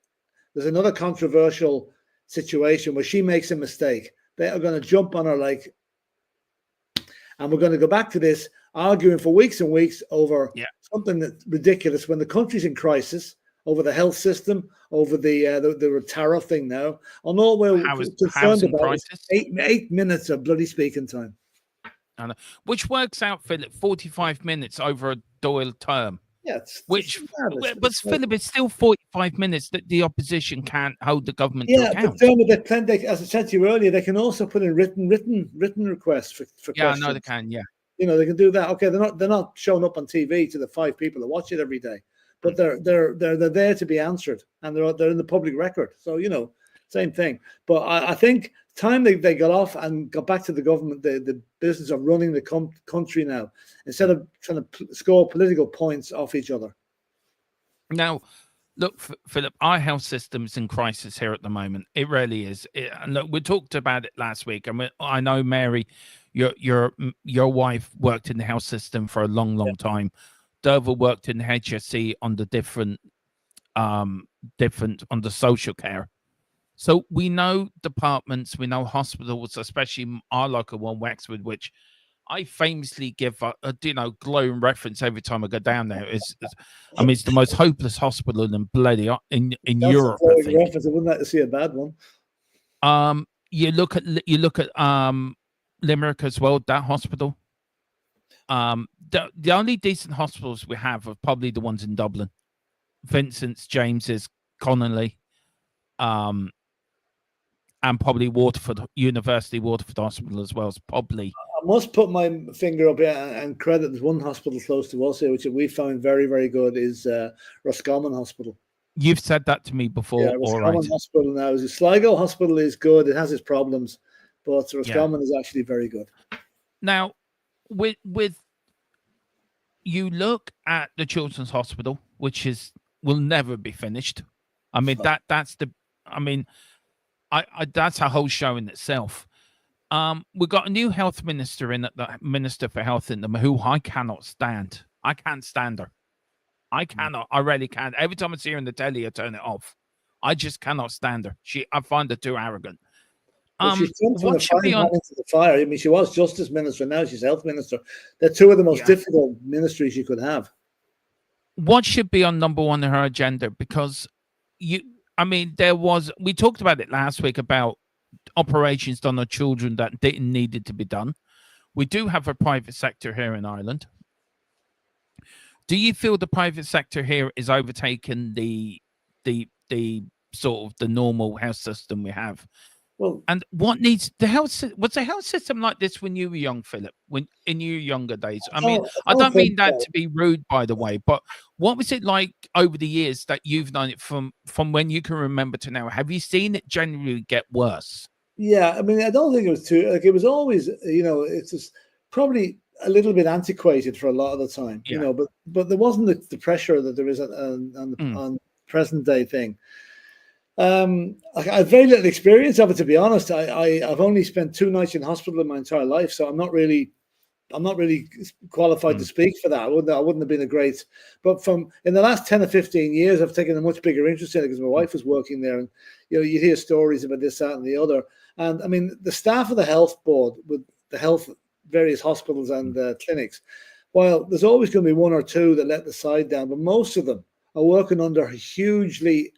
there's another controversial situation where she makes a mistake, they are going to jump on her like, and we're going to go back to this arguing for weeks and weeks over something that's ridiculous when the country's in crisis, over the health system, over the tariff thing now. And all we're concerned about is 8 minutes of bloody speaking time. Which works out, Philip, 45 minutes over a Dáil term. Yeah, but Philip, it's still 45 minutes that the opposition can't hold the government to account. But as I said to you earlier, they can also put in written requests for questions. Yeah, no, they can. Yeah, they can do that. Okay, they're not showing up on TV to the 5 people that watch it every day, but they're there to be answered, and they're in the public record. So same thing. But I think time they got off and got back to the government, the business of running the country now, instead of trying to score political points off each other. Now, look, Philip, our health system's in crisis here at the moment. It really is. And look, we talked about it last week. I know, Mary, your wife worked in the health system for a long time. Derval worked in HSE on the different different under social care. So we know departments, we know hospitals, especially our local one, Wexford, which I famously give glowing reference every time I go down there. I mean, it's the most hopeless hospital in bloody in That's a Europe, I glowing think. reference. I wouldn't like to see a bad one. You look at Limerick as well. That hospital. The only decent hospitals we have are probably the ones in Dublin, Vincent's, James's, Connolly, um, and probably Waterford University Waterford Hospital as well. Is probably. I must put my finger up here and credit there's one hospital close to us here, which we found very, very good, is Roscommon Hospital. You've said that to me before. Yeah, All right. Roscommon Hospital now. Sligo Hospital is good. It has its problems, but Yeah. Roscommon is actually very good. Now, with you look at the Children's Hospital, which will never be finished. I mean that's the. I mean, I that's a whole show in itself. We've got a new health minister in at the Minister for Health in them, who I cannot stand. I can't stand her. I cannot. I really can't. Every time I see her in the telly, I turn it off. I just cannot stand her. I find her too arrogant. Well, she's jumped from the What should be frying pan on? into the fire. I mean, she was Justice Minister, now she's Health Minister. They're two of the most Yeah. difficult ministries you could have. What should be on number one on her agenda? Because we talked about it last week about operations done on children that didn't needed to be done. We do have a private sector here in Ireland. Do you feel the private sector here is overtaking the sort of the normal health system we have? Well, and what needs the health? Was the health system like this when you were young, Philip? When in your younger days? I mean, I don't mean that to be rude, by the way, but what was it like over the years that you've known it from when you can remember to now? Have you seen it generally get worse? Yeah, I mean, I don't think it was too like it was always, it's just probably a little bit antiquated for a lot of the time, Yeah. but there wasn't the pressure that there is on present day thing. I have very little experience of it, to be honest. I've only spent 2 nights in hospital in my entire life, so I'm not really qualified to speak for that. I wouldn't have been a great, but in the last 10 or 15 years, I've taken a much bigger interest in it because my wife was working there, and you hear stories about this, that, and the other. And I mean, the staff of the health board with the various hospitals and clinics, while there's always going to be one or two that let the side down, but most of them are working under hugely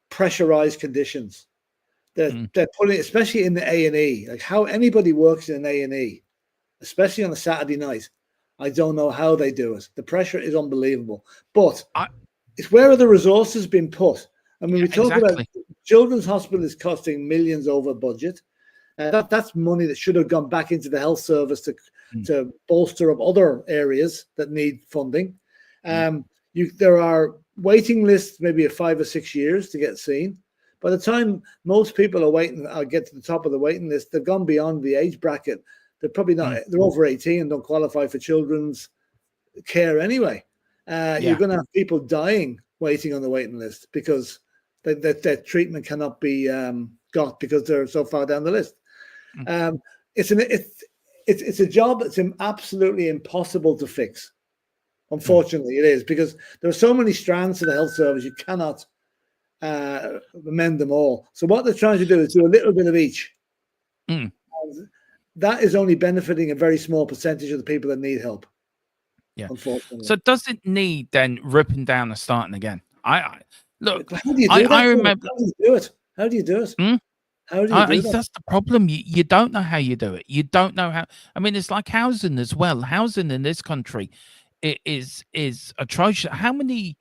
pressurized conditions. They're putting, especially in the A&E, like how anybody works in an A&E, especially on a Saturday night. I don't know how they do it. The pressure is unbelievable. But it's where are the resources being put? I mean, we talk about Children's Hospital is costing millions over budget. That's money that should have gone back into the health service to bolster up other areas that need funding. There are waiting lists, maybe of 5 or 6 years to get seen. By the time most people are waiting, get to the top of the waiting list, they've gone beyond the age bracket. They're probably not. They're over 18 and don't qualify for children's care anyway. You're going to have people dying waiting on the waiting list because their treatment cannot be got because they're so far down the list. It's a job that's absolutely impossible to fix. Unfortunately, it is, because there are so many strands to the health service, you cannot amend them all. So what they're trying to do is do a little bit of each. And that is only benefiting a very small percentage of the people that need help. Yeah. Unfortunately. So does it need then ripping down and starting again? Look. How do you do that? I remember. How do you do it? How do you do it? How do you do that? That's the problem. You don't know how you do it. You don't know how. I mean, it's like housing as well. Housing in this country is atrocious. How many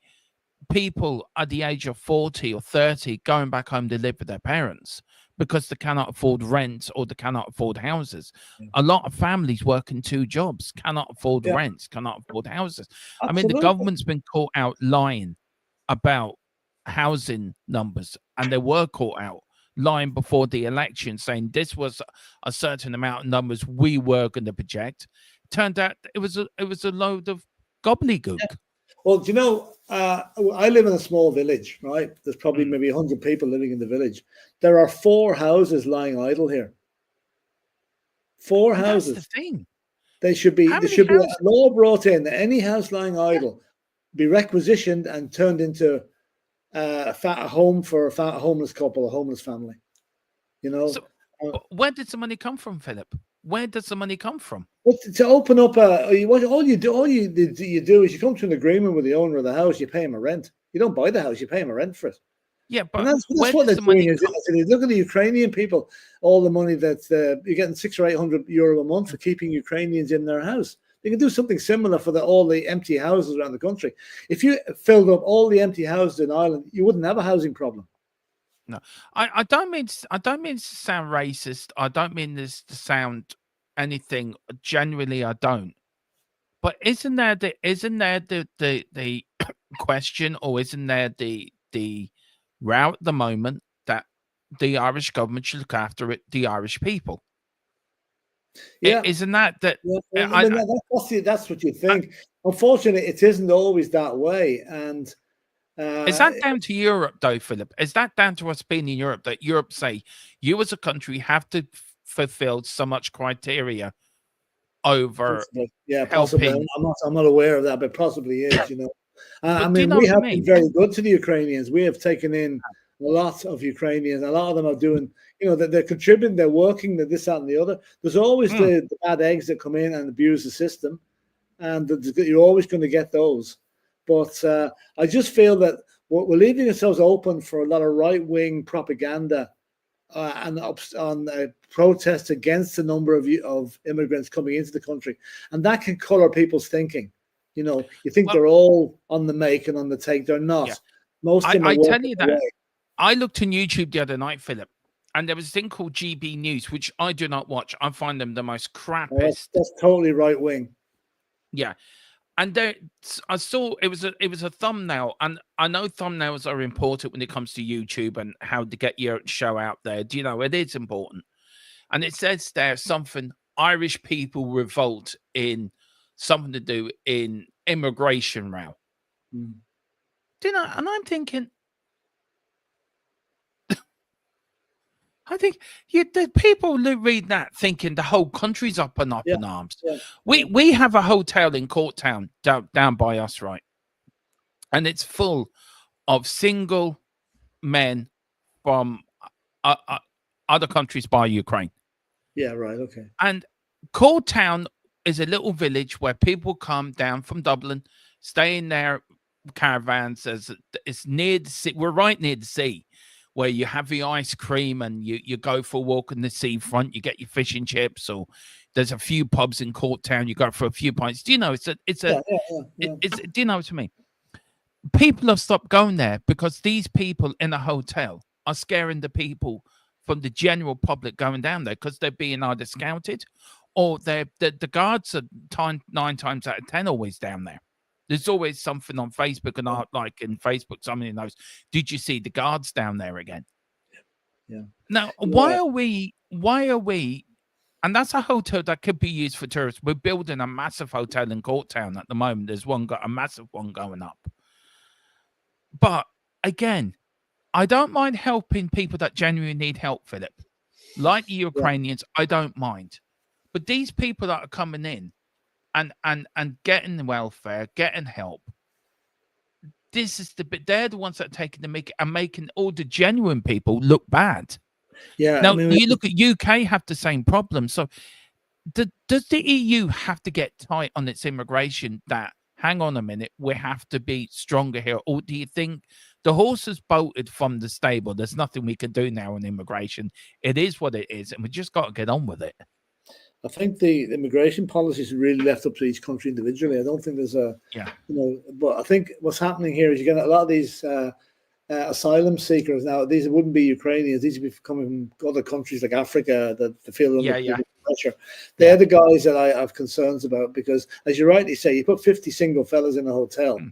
people at the age of 40 or 30 going back home to live with their parents because they cannot afford rent or they cannot afford houses? A lot of families working 2 jobs, cannot afford rents, cannot afford houses. Absolutely. I mean, the government's been caught out lying about housing numbers, and they were caught out lying before the election, saying this was a certain amount of numbers we were going to project. Turned out it was a load of gobbledygook. Yeah. Well, do you know, I live in a small village, right? There's probably maybe 100 people living in the village. There are 4 houses lying idle here. 4 houses. That's the thing. There should be a law brought in that any house lying idle be requisitioned and turned into a home for a homeless couple, a homeless family. You know, So, uh, but where does the money come from, Philip? Where does the money come from? but to open up all you do is you come to an agreement with the owner of the house. You pay him a rent. You don't buy the house. You pay him a rent for it. Yeah, And but that's where what does they're the doing. money come? Look at the Ukrainian people. All the money that you're getting 600 or 800 euro a month for keeping Ukrainians in their house. You can do something similar for all the empty houses around the country. If you filled up all the empty houses in Ireland, you wouldn't have a housing problem. No, I don't mean I don't mean to sound racist. I don't mean this to sound anything. Genuinely, I don't. But isn't there the question, or isn't there the route at the moment that the Irish government should look after it, the Irish people? Yeah, Isn't that yeah. Well, I I, mean, I that's what you I think. Unfortunately, it isn't always that way. And is uh, that down to Europe though, Philip? Is that down to us being in Europe that Europe say you as a country have to fulfill so much criteria over possibly, yeah, possibly. helping? I'm not aware of that, but possibly is. I But do you mean, know we what I have been mean? very good to the Ukrainians. We have taken in a lot of Ukrainians. A lot of them are doing, they're contributing, they're working, they're this, that, and the other. There's always Mm, the bad eggs that come in and abuse the system, and you're always going to get those. But I just feel that we're leaving ourselves open for a lot of right wing propaganda and on protests against the number of immigrants coming into the country, and that can color people's thinking. You think well, they're all on the make and on the take. They're yeah. not. Most of them are I tell working you that away. I looked on YouTube the other night, Philip, and there was a thing called GB News, which I do not watch. I find them the most Oh, crappiest. that's totally right wing. Yeah, and there, I saw it was a thumbnail, and I know thumbnails are important when it comes to YouTube and how to get your show out there. Do you know it is important? And it says there something Irish people revolt in something to do in immigration row. Mm. Do you know? And I'm thinking, I think the people who read that thinking the whole country's up Yeah, in arms. yeah, We yeah, we have a hotel in Courtown down by us, right? And it's full of single men from uh, uh, other countries by Ukraine. yeah. Right. Okay. And Courtown is a little village where people come down from Dublin, stay in their caravans. As it's near the sea, we're right near the sea, where you have the ice cream and you go for a walk in the seafront. You get your fish and chips, or there's a few pubs in Courtown. You go for a few pints. Do you know Yeah, yeah, yeah, yeah. it's do you know what I mean? People have stopped going there because these people in a hotel are scaring the people from the general public going down there because they're being either scouted or the guards are 9 times out of 10 always down there. There's always something on Facebook and like in Facebook, somebody knows. Did you see the guards down there again? Yeah. Now, Yeah. why are we, and that's a hotel that could be used for tourists. We're building a massive hotel in Courtown at the moment. There's got a massive one going up. But again, I don't mind helping people that genuinely need help, Philip. Like the Yeah. Ukrainians, I don't mind. But these people that are coming in and getting welfare, getting help, this is the bit. They're the ones that are taking the mick and making all the genuine people look bad. Yeah. I Now mean, you look at UK have the same problem. So does the EU have to get tight on its immigration? That hang on a minute, we have to be stronger here, or do you think the horse has bolted from the stable? There's nothing we can do now on immigration. It is what it is, and we just got to get on with it. I think the immigration policies are really left up to each country individually. I don't think there's Yeah, but I think what's happening here is you get a lot of these asylum seekers now. These wouldn't be Ukrainians. These would be coming from other countries like Africa that feel under yeah, pressure. yeah. They're the guys that I have concerns about because, as you rightly say, you put 50 single fellas in a hotel. Mm,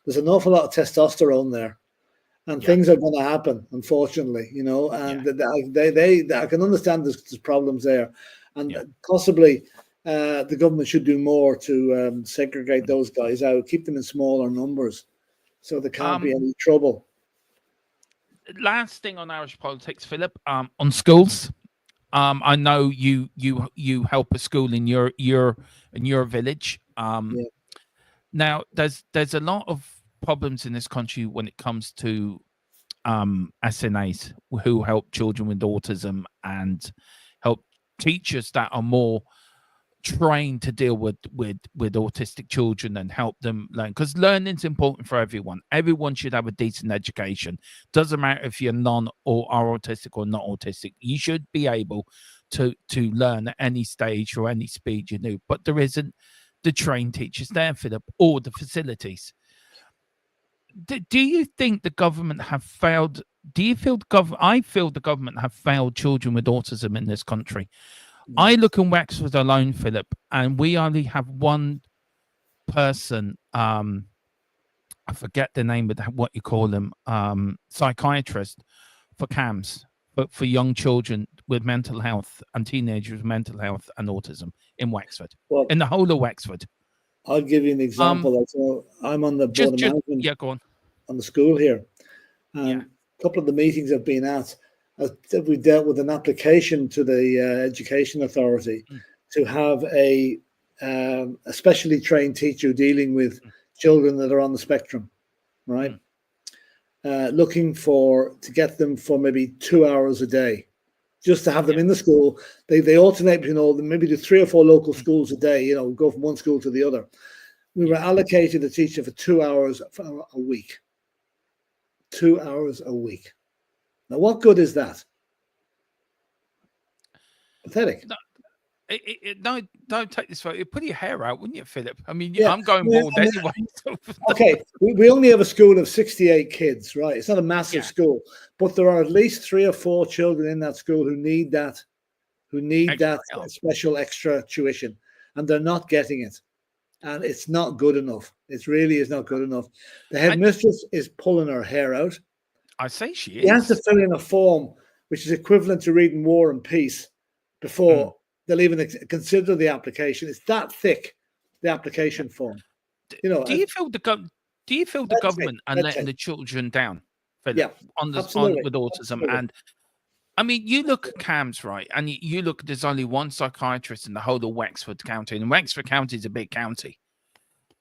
There's an awful lot of testosterone there. And yeah, things are going to happen, unfortunately, yeah, and I can understand there's problems there, and yeah. possibly the government should do more to segregate Mm. those guys out, keep them in smaller numbers, so there can't be Um, any trouble. last thing on Irish politics, Philip. On schools. I know you help a school in your village. Yeah, Now there's a lot of problems in this country when it comes to SNAs who help children with autism and help teachers that are more trained to deal with autistic children and help them learn, because learning's important for everyone should have a decent education. Doesn't matter if you're non or are autistic or not autistic, you should be able to learn at any stage or any speed you do, but there isn't the trained teachers there, Philip, or the facilities. Do you think the government have failed? Do you feel I feel the government have failed children with autism in this country. I look in Wexford alone, Philip, and we only have one person. I forget the name of what you call them, psychiatrist for CAMS, but for young children with mental health and teenagers with mental health and autism in Wexford, in the whole of Wexford. I'll give you an example. I'm on the board of management. Yeah, go on. On the school here, and a couple of the meetings I've been at, we dealt with an application to the Education Authority to have a specially trained teacher dealing with children that are on the spectrum, right? Looking to get them for maybe 2 hours a day, just to have them in the school. They alternate between all them, maybe do 3 or 4 local schools a day, go from one school to the other. We were allocated a teacher for 2 hours a week. 2 hours a week. Now, what good is that? Pathetic. No, don't take this photo. It'd put your hair out, wouldn't you, Philip? I mean, I'm going bald anyway. Okay, we only have a school of 68 kids, right? It's not a massive school, but there are at least 3 or 4 children in that school who need that special extra tuition, and they're not getting it. And it's not good enough. It really is not good enough. The headmistress is pulling her hair out. I say she is. She has to fill in a form which is equivalent to reading War and Peace before they'll even consider the application. It's that thick, the application form. Do you feel the government are letting the children down, Philip, with autism? And I mean, you look at CAMS, right? And you look, there's only one psychiatrist in the whole of Wexford County. And Wexford County is a big county.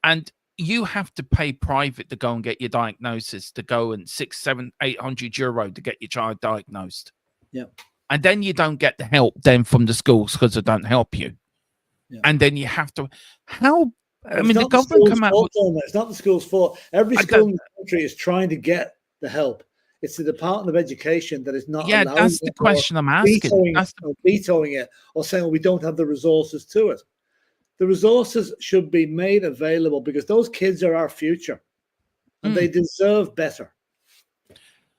And you have to pay private to go and get your diagnosis, to go and 600, 700, 800 euro to get your child diagnosed. Yeah. And then you don't get the help then from the schools because they don't help you. Yeah. And then you have to, the government come out. It's not the school's fault. Every school in the country is trying to get the help. It's the Department of Education that is not allowing it. That's the question I'm asking. Vetoing it or saying, we don't have the resources to it. The resources should be made available because those kids are our future and they deserve better.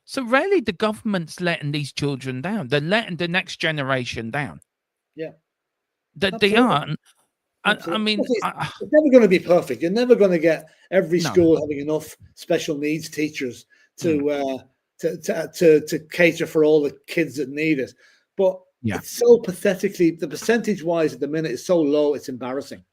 So really the government's letting these children down. They're letting the next generation down. Yeah. They aren't. I mean, it's never going to be perfect. You're never going to get every school having enough special needs teachers to cater for all the kids that need it. But it's so pathetically, the percentage wise at the minute is so low, it's embarrassing.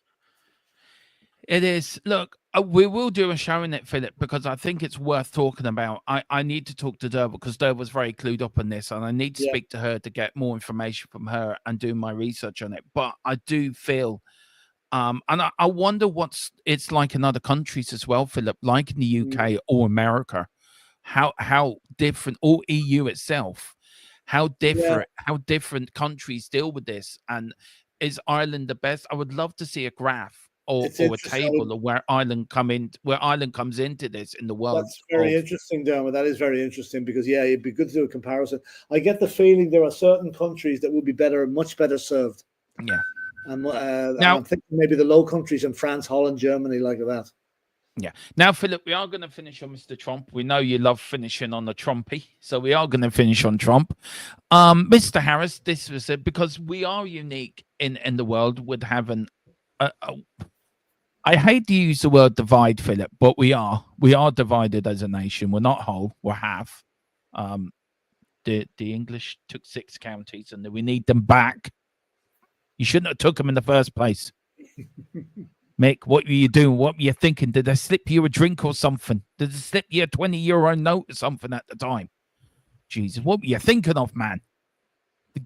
It is. Look, we will do a show in it, Philip, because I think it's worth talking about. I need to talk to Derb because Derb was very clued up on this, and I need to speak to her to get more information from her and do my research on it. But I do feel, and I wonder what it's like in other countries as well, Philip, like in the UK or America, how different, or EU itself, how different countries deal with this. And is Ireland the best? I would love to see a graph or a table of where Ireland comes into this in the world. That's very interesting, Dermot. That is very interesting because it'd be good to do a comparison. I get the feeling there are certain countries that would be much better served. Yeah. And now I'm thinking maybe the Low Countries in France, Holland, Germany, like that. Yeah. Now, Philip, we are going to finish on Mr. Trump. We know you love finishing on the Trumpy, so we are going to finish on Trump. Mr. Harris, this was it because we are unique in the world with having I hate to use the word divide, Philip, but we are divided as a nation. We're not whole. We're half. The English took 6 counties, and we need them back. You shouldn't have took them in the first place. Mick, what were you doing? What were you thinking? Did they slip you a drink or something? Did they slip you a 20 euro note or something at the time? Jesus, what were you thinking of, man?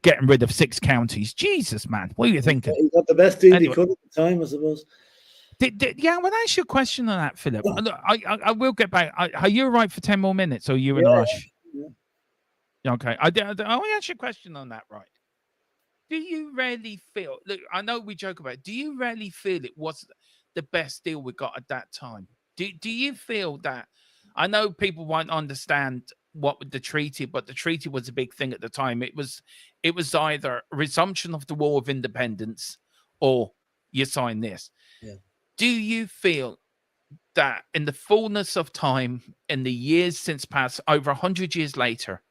Getting rid of 6 counties. Jesus, man, what were you thinking? He got the best deal he could at the time, I suppose. Yeah, I want to ask you a question on that, Philip. Look, I will get back. Are you all right for 10 more minutes, or are you in a Yeah, rush? yeah. Okay. I want to ask you a question on that, right? Do you really feel? Look, I know we joke about it. Do you really feel it was the best deal we got at that time? Do you feel that? I know people won't understand what the treaty, but the treaty was a big thing at the time. It was either a resumption of the War of Independence or you sign this. Yeah. Do you feel that in the fullness of time, in the years since past, over 100 years later,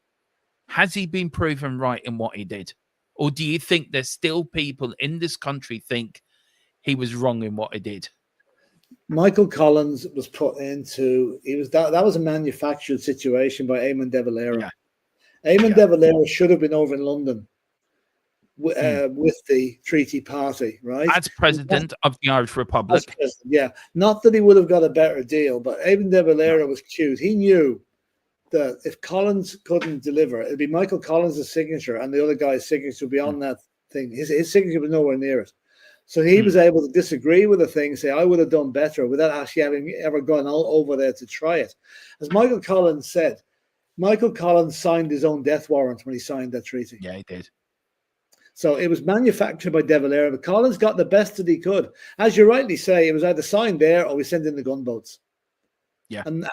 has he been proven right in what he did? Or do you think there's still people in this country think he was wrong in what he did? Michael Collins was put into. He was that was a manufactured situation by Eamon de Valera. Yeah. Eamon Yeah. de Valera should have been over in London Hmm. with the treaty party, right? As president of the Irish As Republic. president, yeah. Not that he would have got a better deal, but Eamon de Valera was cute. He knew that if Collins couldn't deliver, it'd be Michael Collins' signature, and the other guy's signature would be on that thing. His signature was nowhere near it. So he was able to disagree with the thing, say, I would have done better without actually having ever gone over there to try it. As Michael Collins said, Michael Collins signed his own death warrant when he signed that treaty. Yeah, he did. So it was manufactured by de Valera, but Collins got the best that he could. As you rightly say, it was either signed there or we sent in the gunboats. Yeah. And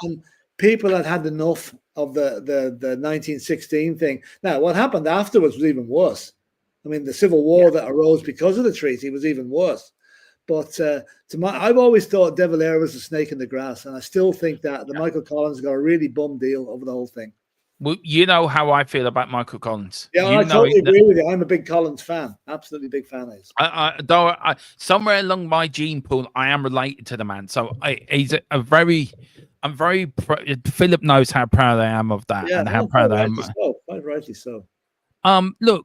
people had enough of the 1916 thing. Now, what happened afterwards was even worse. I mean, the civil war that arose because of the treaty was even worse. But I've always thought de Valera was a snake in the grass, and I still think that Michael Collins got a really bum deal over the whole thing. Well, you know how I feel about Michael Collins. Yeah, you I know totally agree with you. I'm a big Collins fan, absolutely big fan of his. Though somewhere along my gene pool, I am related to the man. So he's a very. I'm very. Philip knows how proud I am of that, and how proud I am. Quite rightly so. Look,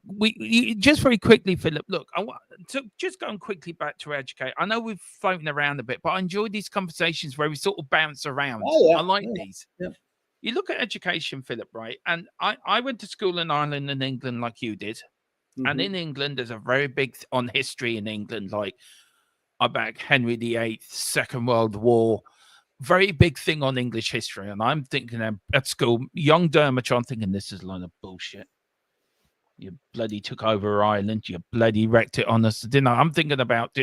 just very quickly, Philip. Look, I want to just going quickly back to educate. I know we've floating around a bit, but I enjoy these conversations where we sort of bounce around. Oh, yeah. I like Yeah. these. Yeah. You look at education, Philip, right? And I went to school in Ireland and England like you did. Mm-hmm. And in England, there's a very big on history in England, like about Henry VIII, Second World War. Very big thing on English history. And I'm thinking at school, young Dermot, I'm thinking this is a lot of bullshit. You bloody took over Ireland. You bloody wrecked it on us. I'm thinking about,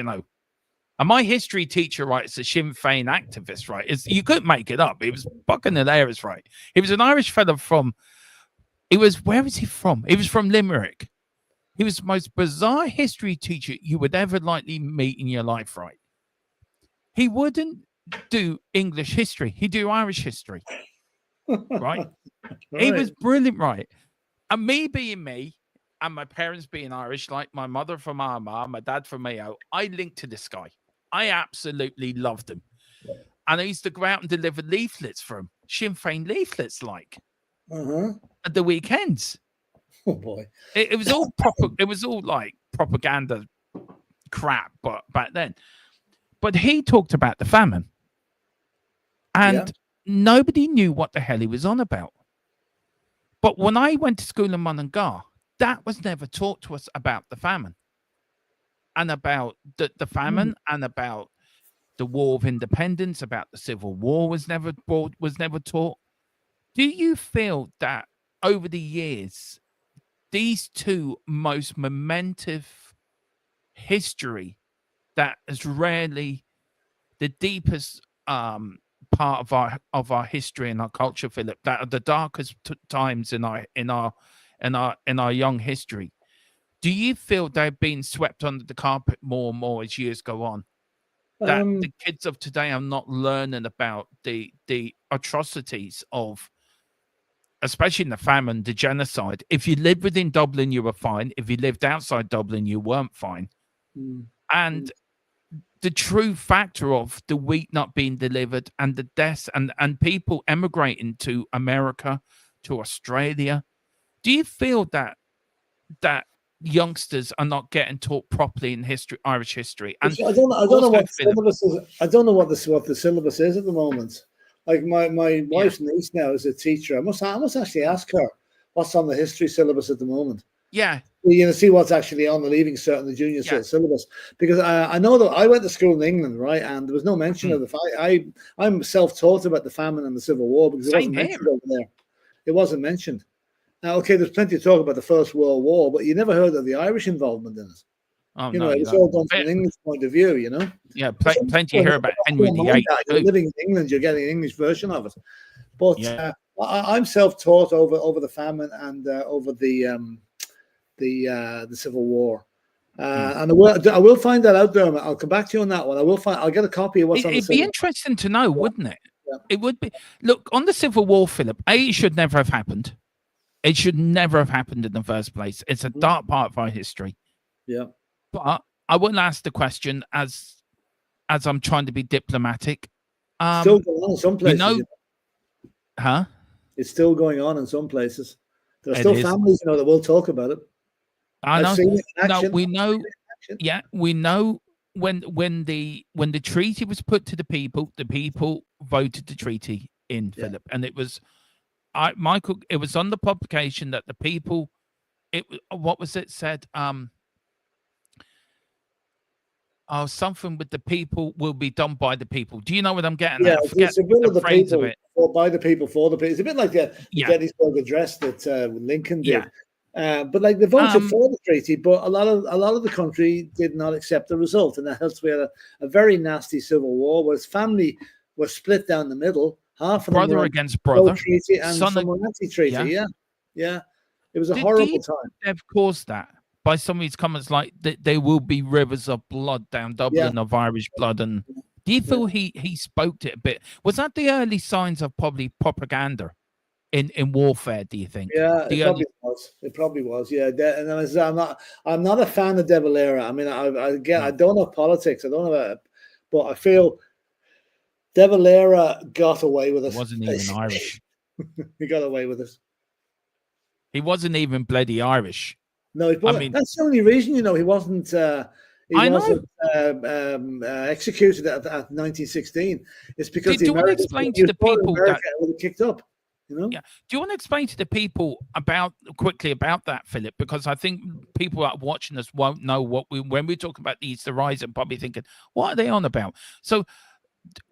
and my history teacher, right, is a Sinn Féin activist, right? You couldn't make it up. He was fucking hilarious, right? He was an Irish fella where was he from? He was from Limerick. He was the most bizarre history teacher you would ever likely meet in your life, right? He wouldn't do English history. He'd do Irish history, right? He was brilliant, right? And me being me, and my parents being Irish, like my mother from Armagh, my dad from Mayo, I linked to this guy. I absolutely loved him. And I used to go out and deliver leaflets for him, Sinn Féin leaflets, like, at the weekends. Oh, boy. It was all proper. It was all like propaganda crap, but back then. But he talked about the famine. And nobody knew what the hell he was on about. But when I went to school in Mullingar, that was never taught to us about the famine. And about the famine and about the War of Independence, about the Civil War was never taught. Do you feel that over the years, these two most momentous history that is rarely the deepest part of our history and our culture, Philip, that are the darkest times in our young history, do you feel they've been swept under the carpet more and more as years go on? That the kids of today are not learning about the atrocities of, especially in the famine, the genocide. If you lived within Dublin, you were fine. If you lived outside Dublin, you weren't fine. And the true factor of the wheat not being delivered and the deaths and people emigrating to America, to Australia. Do you feel that youngsters are not getting taught properly in Irish history? And I don't know what the syllabus is. I don't know what the syllabus is at the moment. Like my wife's niece now is a teacher. I must actually ask her what's on the history syllabus at the moment. Yeah. See what's actually on the Leaving Cert and the junior Yeah. syllabus. Because I know that I went to school in England, right, and there was no mention of the. I'm self-taught about the famine and the Civil War because it wasn't mentioned over there. It wasn't mentioned. Now, okay, there's plenty of talk about the First World War, but you never heard of the Irish involvement in it. Oh, You no, know, it was all done from an English point of view. You know. Yeah, plenty here about Henry VIII. You're living in England, you're getting an English version of it. But Yeah. I'm self-taught over the famine and over the Civil War. And I will find that out there. I'll come back to you on that one. I'll get a copy of what's on the It'd be interesting to know, wouldn't it? Yeah. It would be. Look, on the Civil War, Philip, it should never have happened. It should never have happened in the first place. It's a dark part of our history. Yeah. But I will ask the question as I'm trying to be diplomatic. Still going on in some places. Huh? It's still going on in some places. There are still families, that will talk about it. I know. No, we know. Yeah, we know when the treaty was put to the people voted the treaty in, Philip, and it was, Michael. It was on the publication that the people. What was it said? Something with the people will be done by the people. Do you know what I'm getting at? It's a will of the people, or by the people, for the people. It's a bit like the Gettysburg Address that Lincoln did. But like they voted for the treaty, but a lot of the country did not accept the result, and that helps. We had a very nasty civil war where his family was split down the middle. Half of them brother against brother, treaty, and some anti-treaty. Yeah. It was a horrible time. They've caused that by some of these comments, like that there will be rivers of blood down Dublin of Irish blood. And do you feel he spoke to it a bit? Was that the early signs of probably propaganda in warfare? Do you think? Yeah, it probably was. Yeah, and I'm not a fan of De Valera. I mean, I don't know politics. I don't know, but I feel De Valera got away with it. He wasn't even Irish. He got away with it. He wasn't even bloody Irish. No, that's the only reason, he wasn't. He wasn't executed at 1916. It's because do you want to explain to the people that would have kicked up? Yeah. Do you want to explain to the people quickly about that, Philip? Because I think people that are watching us won't know when we talk about the Easter Rising, probably thinking, what are they on about? So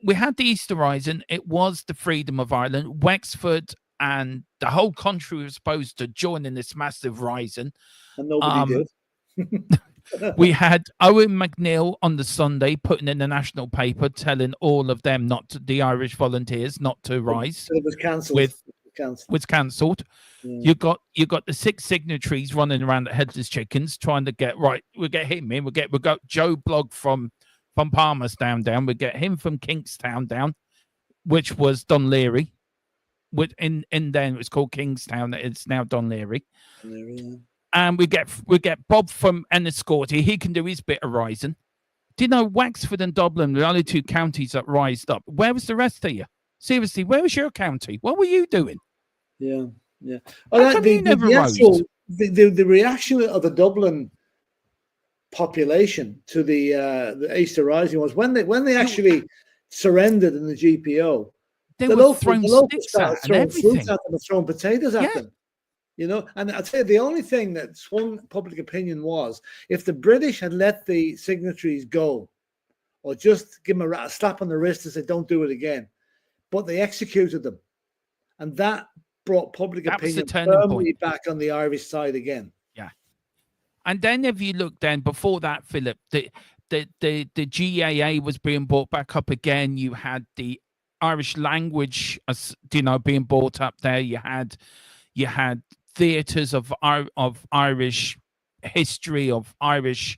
we had the Easter Rising. It was the freedom of Ireland. Wexford and the whole country was supposed to join in this massive rising. And nobody did. We had Owen McNeill on the Sunday putting in the national paper telling all of them the Irish volunteers not to rise. It was cancelled. Was cancelled. Yeah. You got the 6 signatories running around at Headless Chickens trying to get right. We'll get him in. We got Joe Blogg from Palmerstown down. We get him from Kingstown down, which was Don Leary. In then it was called Kingstown. It's now Don Leary. And we get Bob from Enniscorthy. He can do his bit of rising. Do you know Wexford and Dublin were the only 2 counties that rised up? Where was the rest of you? Seriously, where was your county? What were you doing? Yeah. How come you never rose? The reaction of the Dublin population to the Easter Rising was when they actually surrendered in the GPO. They were throwing sticks at and everything. Fruits at them and throwing potatoes at them. And I'd say the only thing that swung public opinion was if the British had let the signatories go, or just give them a slap on the wrist and say, don't do it again. But they executed them. And that brought public opinion firmly back on the Irish side again. Yeah. And then if you look then, before that, Philip, the GAA was being brought back up again. You had the Irish language, being brought up there. You had theatres of Irish history, of Irish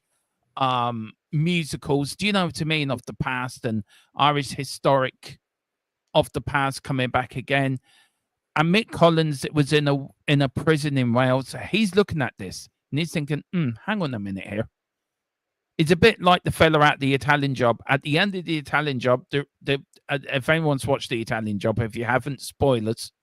musicals. Do you know what I mean? Of the past, and Irish historic of the past coming back again. And Mick Collins was in a prison in Wales. He's looking at this and he's thinking, hang on a minute here. It's a bit like the fella at the Italian Job. At the end of the Italian Job, if anyone's watched the Italian Job, if you haven't, spoilers.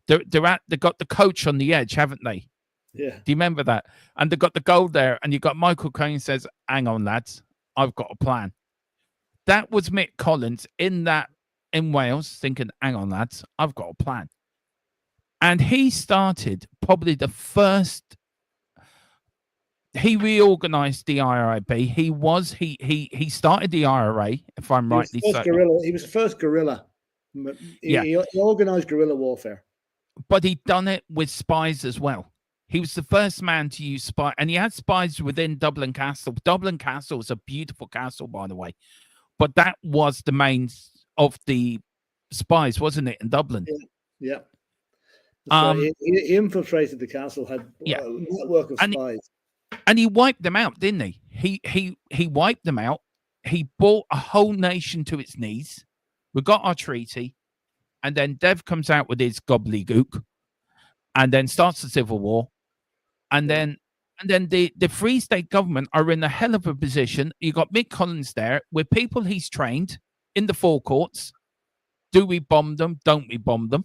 They got the coach on the edge, haven't they? Yeah. Do you remember that? And they got the goal there, and you got Michael Caine says, "Hang on, lads, I've got a plan." That was Mick Collins in Wales, thinking, "Hang on, lads, I've got a plan." And he started probably the first he reorganized the IRA. He started the IRA, if I'm rightly saying. He was the first guerrilla. Yeah. He organized guerrilla warfare. But he'd done it with spies as well. He was the first man to use spy, and he had spies within Dublin Castle. Dublin Castle is a beautiful castle, by the way. But that was the main of the spies, wasn't it, in Dublin? Yeah. Right. He infiltrated the castle, had a network of spies. And he wiped them out, didn't he? He wiped them out. He brought a whole nation to its knees. We got our treaty. And then Dev comes out with his gobbledygook and then starts the civil war. And then the Free State government are in a hell of a position. You got Mick Collins there with people he's trained in the forecourts. Do we bomb them? Don't we bomb them?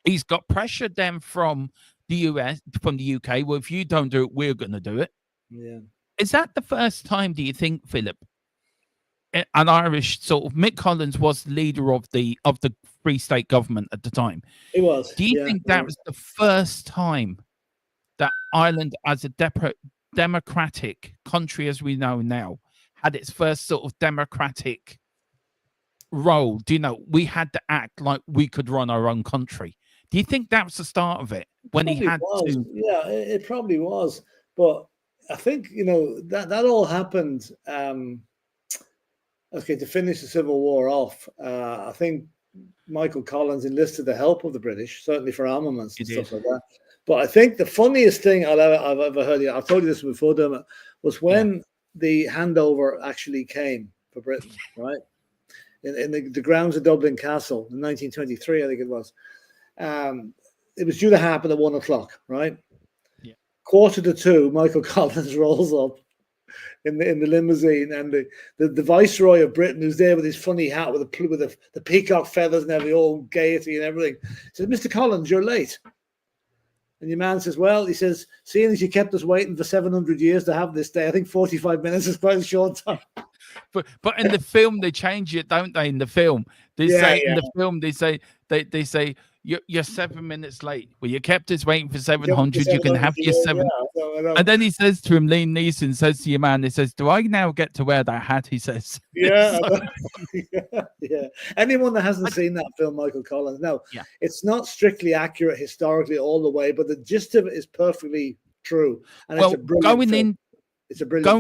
He's got pressure then from the US, from the UK. Well, if you don't do it, we're going to do it. Yeah. Is that the first time, do you think, Philip, an Irish sort of Mick Collins was the leader of the Free State government at the time? He was. Do you think that was the first time that Ireland, as a democratic country as we know now, had its first sort of democratic role? Do you know, we had to act like we could run our own country? Do you think that was the start of it when he had to? Yeah, it probably was. But I think, that all happened. Okay, to finish the Civil War off, I think Michael Collins enlisted the help of the British, certainly for armaments and stuff like that. But I think the funniest thing I've ever heard, I've told you this before, Dermot, was when the handover actually came for Britain, right? In the grounds of Dublin Castle in 1923, I think it was. It was due to happen at 1:00, right? Yeah. 1:45, Michael Collins rolls up in the limousine, and the Viceroy of Britain, who's there with his funny hat with the peacock feathers and everything, all gaiety and everything, says, "Mr. Collins, you're late." And your man says, "Well," he says, "seeing as you kept us waiting for 700 years to have this day, I think 45 minutes is quite a short time." But in the film they change it, don't they? In the film they say in the film they say you're 7 minutes late. Well, you kept us waiting for 700. You can have your 7. And then he says to him, Liam Neeson says to your man, he says, "Do I now get to wear that hat?" He says. Yeah. Yeah. Anyone that hasn't seen that film, Michael Collins, it's not strictly accurate historically all the way, but the gist of it is perfectly true. And it's a brilliant film. It's a brilliant film.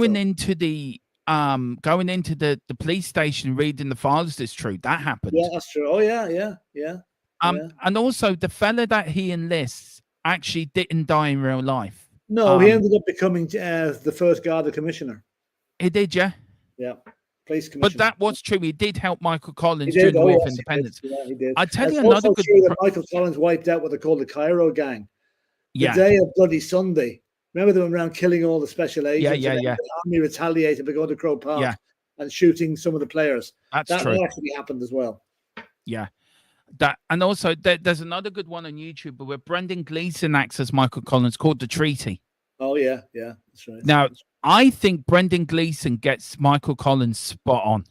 Going into the police station, reading the files is true. That happened. Yeah, that's true. Oh, yeah. And also the fella that he enlists actually didn't die in real life. No, he ended up becoming the first Garda commissioner. He did, yeah. Yeah, police commissioner. But that was true. He did help Michael Collins during the War of Independence. He did. I tell you another another good. True that Michael Collins wiped out what they called the Cairo Gang. The day of Bloody Sunday. Remember they went around killing all the special agents? Yeah. The army retaliated by going to Crow Park and shooting some of the players. That true. Actually happened as well. Yeah. That, and also there's another good one on YouTube where Brendan Gleeson acts as Michael Collins, called The Treaty. Oh yeah, that's right. Now I think Brendan Gleeson gets Michael Collins spot on.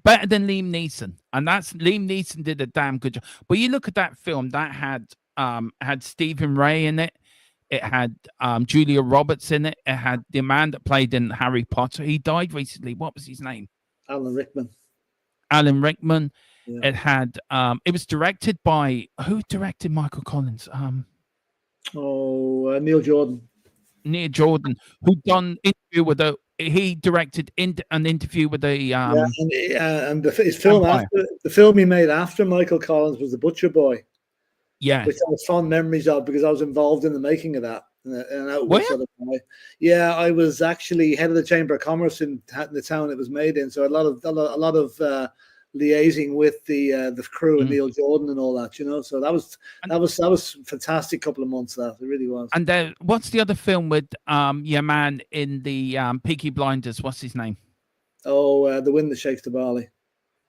Better than Liam Neeson, and that's Liam Neeson did a damn good job. But you look at that film, that had Stephen Ray in it. It had Julia Roberts in it. It had the man that played in Harry Potter. He died recently. What was his name? Alan Rickman. Yeah. It had it was directed by, who directed Michael Collins? Neil Jordan. Neil Jordan, who done interview with he directed an interview with and his film after the film he made after Michael Collins was The Butcher Boy. Yeah, which I have fond memories of because I was involved in the making of that. Yeah, I was actually head of the Chamber of Commerce in the town it was made in, so a lot of liaising with the crew and Neil Jordan and all that, So that was fantastic couple of months. That it really was. And what's the other film with your man in the Peaky Blinders? What's his name? The Wind That Shakes the Barley.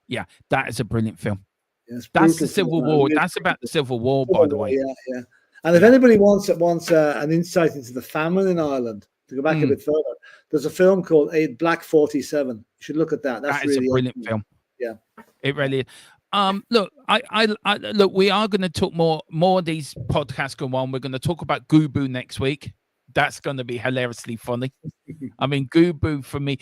Yeah, that is a brilliant film. Yeah, that's the Civil War. That's about the Civil War, by the way. Yeah. And if anybody wants an insight into the famine in Ireland, to go back a bit further, there's a film called Black 47. You should look at that. That's really a brilliant film. Yeah, it really is. Look, look. We are going to talk more of these podcasts go on. We're going to talk about Gubu next week. That's going to be hilariously funny. I mean, Gubu for me.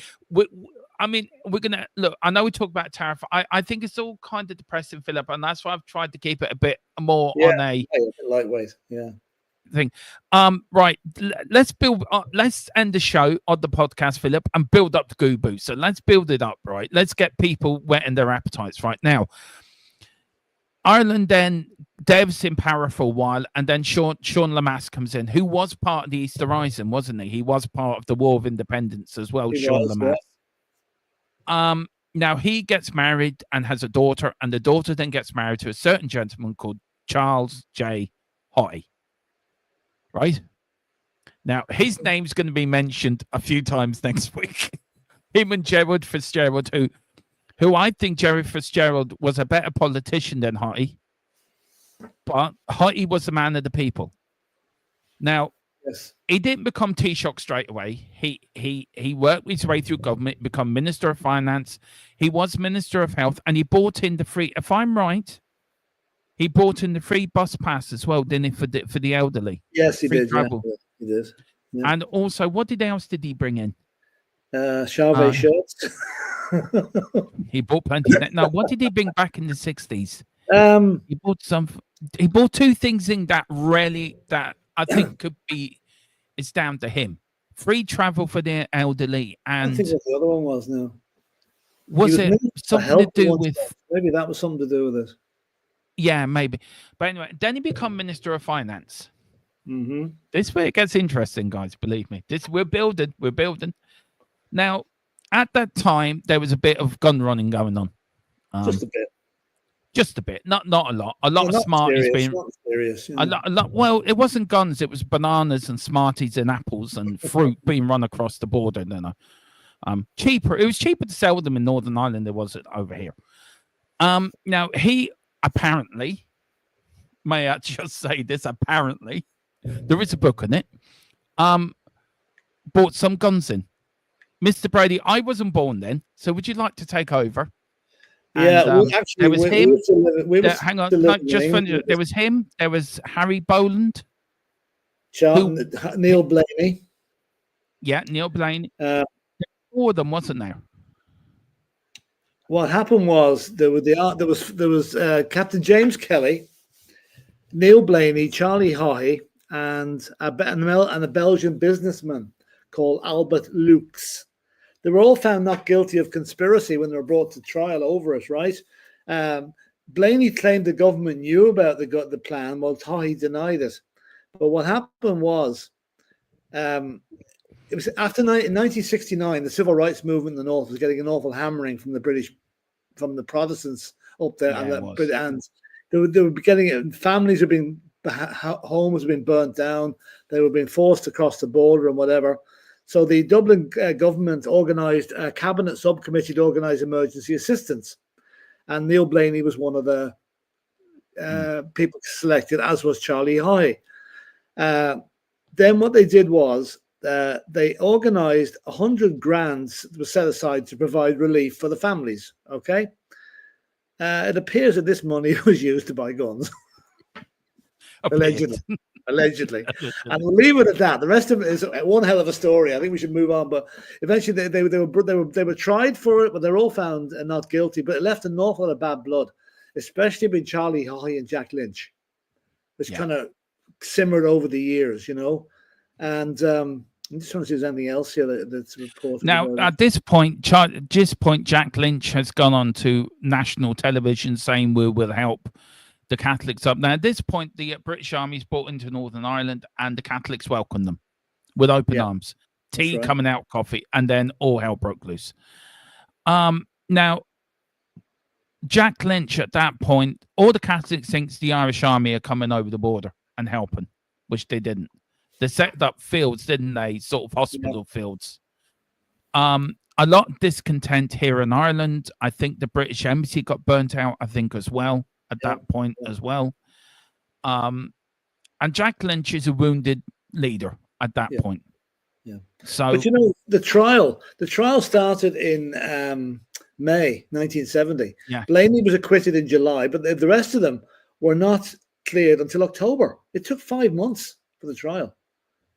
I mean, we're gonna look. I know we talk about tariff. I think it's all kind of depressing, Philip, and that's why I've tried to keep it a bit more on a bit lightweight. Yeah. thing. Right. Let's build. Let's end the show on the podcast, Philip, and build up the Gubu. So let's build it up. Right. Let's get people whetting their appetites right now. Ireland then Dev's in power for a while, and then Sean Lamass comes in, who was part of the Easter Rising, wasn't he? He was part of the War of Independence as well, Sean Lamass. Yeah. Now he gets married and has a daughter, and the daughter then gets married to a certain gentleman called Charles J. Haughey. Right? Now his name's going to be mentioned a few times next week. Him and Gerald Fitzgerald, who I think Gerald Fitzgerald was a better politician than Haughey, but Haughey was a man of the people. Now, yes, he didn't become Taoiseach straight away. He worked his way through government, become Minister of Finance. He was Minister of Health, and he brought in the free. If I'm right, he brought in the free bus pass as well, didn't he, for the elderly? Yes, he did. Travel. Yeah, he did. Yeah. And also, what else did he bring in? Charvet shirts. He bought plenty. Now, what did he bring back in the 60s? He bought some. He bought two things in that I think could be. It's down to him. Free travel for the elderly, and I think what the other one was now. Was it something to do with? Maybe that was something to do with it. Yeah, maybe. But anyway, then he became Minister of Finance. Mm-hmm. This is where it gets interesting, guys. Believe me. We're building. We're building. Now, at that time, there was a bit of gun running going on. Just a bit. Just a bit. Not a lot. A lot of Smarties being. Not serious. A lot. Well, it wasn't guns. It was bananas and Smarties and apples and fruit being run across the border. Cheaper. It was cheaper to sell them in Northern Ireland than it was over here. Now he apparently, may I just say this? Apparently, there is a book on it. Bought some guns in. Mr. Brady, I wasn't born then, so would you like to take over? Yeah, and, actually, there was him. Hang on, no, just finish. There was him. There was Harry Boland, Neil Blaney. Yeah, Neil Blaney. Four of them, wasn't there? What happened was there was Captain James Kelly, Neil Blaney, Charlie Haughey, and a Belgian businessman called Albert Lux. They were all found not guilty of conspiracy when they were brought to trial over it, right? Blaney claimed the government knew about the plan, while Haughey denied it. But what happened was, it was after 1969, the civil rights movement in the North was getting an awful hammering from the Protestants up there, yeah, and they were getting it. Families were being, homes were being burnt down. They were being forced to cross the border and whatever. So the Dublin government organised a cabinet subcommittee to organise emergency assistance, and Neil Blaney was one of the people selected, as was Charlie Haughey. Then what they did was they organised 100 grand that was set aside to provide relief for the families. Okay, it appears that this money was used to buy guns. Allegedly. And we'll leave it at that. The rest of it is one hell of a story. I think we should move on. But eventually, they were tried for it, but they're all found not guilty. But it left an awful lot of bad blood, especially between Charlie Haughey and Jack Lynch, which kind of simmered over the years, you know. And I just want to see if there's anything else here that's reported. Now, at this point, Jack Lynch has gone on to national television saying we will help the Catholics up. Now, at this point, the British Army's brought into Northern Ireland, and the Catholics welcomed them with open arms. Tea coming out, coffee, and then all hell broke loose. Now, Jack Lynch, at that point, all the Catholics think the Irish Army are coming over the border and helping, which they didn't. They set up fields, didn't they? Sort of hospital fields. A lot of discontent here in Ireland. I think the British Embassy got burnt out, I think, as well. At that point as well. And Jack Lynch is a wounded leader at that point. Yeah. So, but you know, the trial started in May 1970. Yeah. Blaney was acquitted in July, but the rest of them were not cleared until October. It took 5 months for the trial.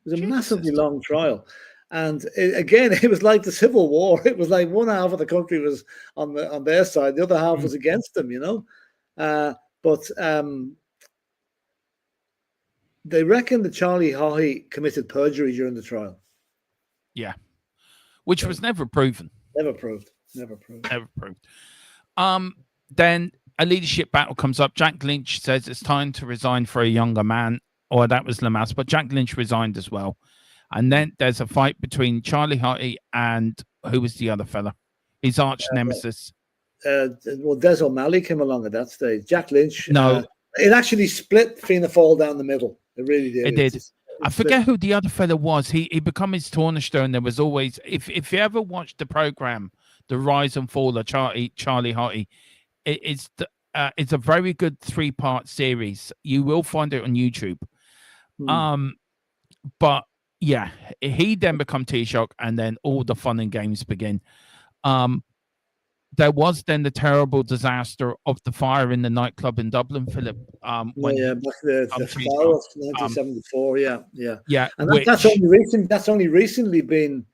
It was a massively Jesus. long trial. And again, it was like the Civil War. It was like one half of the country was on their side, the other half was against them, you know. But they reckon that Charlie Haughey committed perjury during the trial. Yeah. Which was never proven. Never proved. Never proved. Never proved. Then a leadership battle comes up. Jack Lynch says it's time to resign for a younger man. Or that was Lamas, but Jack Lynch resigned as well. And then there's a fight between Charlie Haughey and who was the other fella? His arch nemesis. Well, Des O'Malley came along at that stage. Jack Lynch. No. It actually split Fianna Fáil down the middle. It really did. It did. I forget who the other fella was. He become his Taoiseach, and there was always, if you ever watched the program, The Rise and Fall of Charlie Haughey, it's a very good 3-part series. You will find it on YouTube. But yeah, he then become Taoiseach, and then all the fun and games begin. There was then the terrible disaster of the fire in the nightclub in Dublin, Philip. Back the fire of 1974. Yeah. And that's only recently been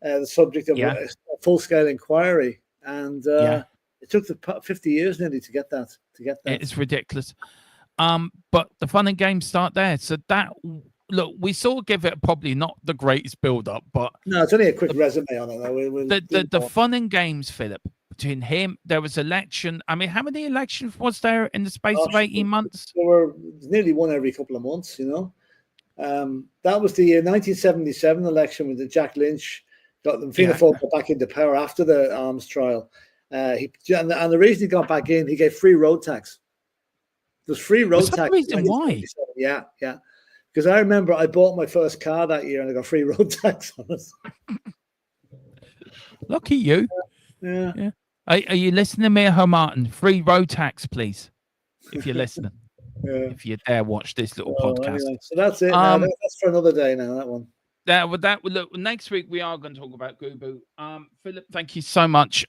the subject of a full-scale inquiry, and it took 50 years nearly to get that. It's ridiculous. But the fun and games start there. So that. Look, we sort of give it probably not the greatest build-up, but no, it's only a quick resume on it. The fun and games, Philip, between him, there was election. I mean, how many elections was there in the space of 18 months? There were nearly one every couple of months, you know. That was the 1977 election with the Jack Lynch got them. Fianna Fáil got back into power after the arms trial. And the reason he got back in, he gave free road tax. There's free road tax. The reason why? Yeah. Because I remember I bought my first car that year and I got free road tax on it. Lucky you. Yeah. Are you listening, Miho Martin? Free road tax, please. If you're listening. If you dare watch this little podcast. Anyway, so that's it. That's for another day now, that one. Look, next week we are going to talk about Gubu. Philip, thank you so much.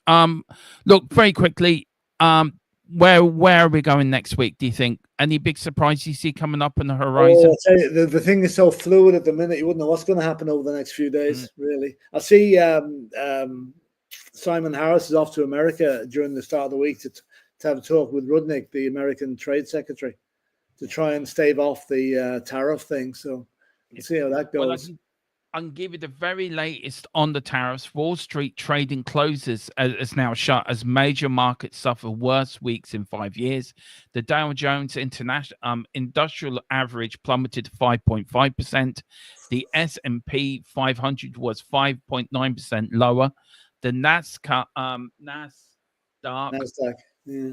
Look, very quickly, where are we going next week, do you think? Any big surprise you see coming up on the horizon? I'll tell you, the thing is so fluid at the minute, you wouldn't know what's going to happen over the next few days, really. I see Simon Harris is off to America during the start of the week to have a talk with Rudnick, the American Trade Secretary, to try and stave off the tariff thing. So let's see how that goes. Well, I can give you the very latest on the tariffs. Wall Street trading closes is now shut as major markets suffer worst weeks in 5 years. The Dow Jones International Industrial Average plummeted 5.5%. The S&P 500 was 5.9% lower. The Nasdaq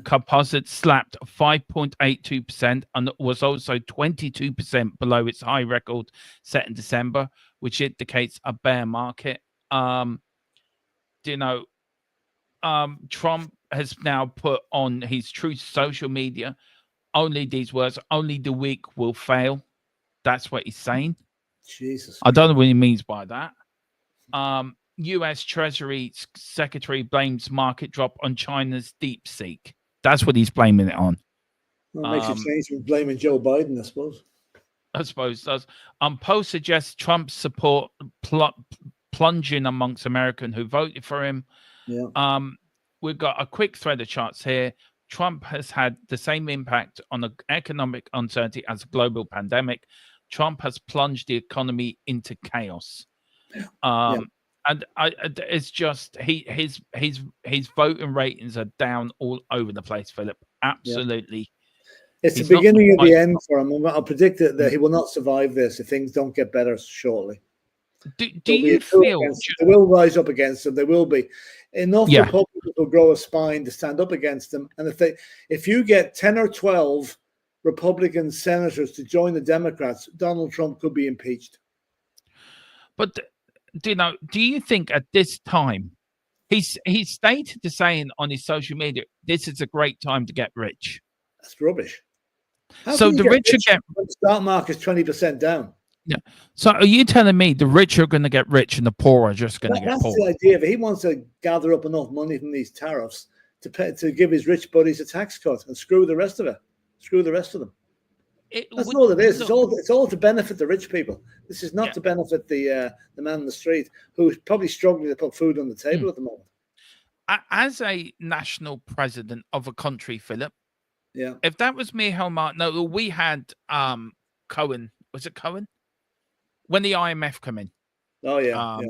Composite slapped 5.82% and was also 22% below its high record set in December, which indicates a bear market. Trump has now put on his Truth social media only these words: "Only the weak will fail." That's what he's saying. Jesus, I don't know what he means by that. U.S. Treasury Secretary blames market drop on China's DeepSeek. That's what he's blaming it on. Well, it makes you change from blaming Joe Biden, I suppose. I suppose it does. Poll suggests Trump's support plunging amongst Americans who voted for him. Yeah. We've got a quick thread of charts here. Trump has had the same impact on the economic uncertainty as a global pandemic. Trump has plunged the economy into chaos. And it's just his voting ratings are down all over the place, Philip. Absolutely. It's the beginning of the end for him. I'll predict that he will not survive this if things don't get better shortly. Do you feel they will rise up against him? There will be enough Republicans will grow a spine to stand up against them. And if you get 10 or 12 Republican senators to join the Democrats, Donald Trump could be impeached. But do you think at this time he's stated to saying on his social media, this is a great time to get rich? That's rubbish. So the rich get when the stock market's 20% down. Yeah. So are you telling me the rich are going to get rich and the poor are just going to get That's poor? the idea. But he wants to gather up enough money from these tariffs to give his rich buddies a tax cut and screw the rest of it. Screw the rest of them. That's all it is. It's all to benefit the rich people. This is not to benefit the man in the street who's probably struggling to put food on the table at the moment. As a national president of a country, Philip, yeah, if that was me, Helmut, no, we had Cohen. Was it Cohen? When the IMF came in. Oh yeah,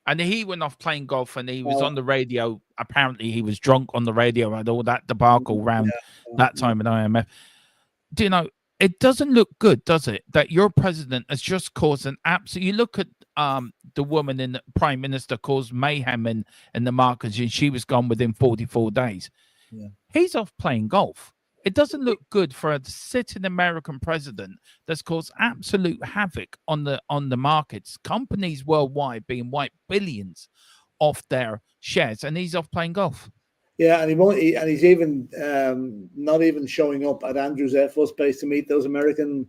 and he went off playing golf, and he was on the radio. Apparently, he was drunk on the radio and all that debacle around that time at IMF. Do you know? It doesn't look good, does it? That your president has just caused an absolute. You look at the woman in the prime minister caused mayhem in the markets, and she was gone within 44 days. Yeah. He's off playing golf. It doesn't look good for a sitting American president that's caused absolute havoc on the markets. Companies worldwide being wiped billions off their shares, and he's off playing golf. Yeah, and he's even not even showing up at Andrews Air Force Base to meet those American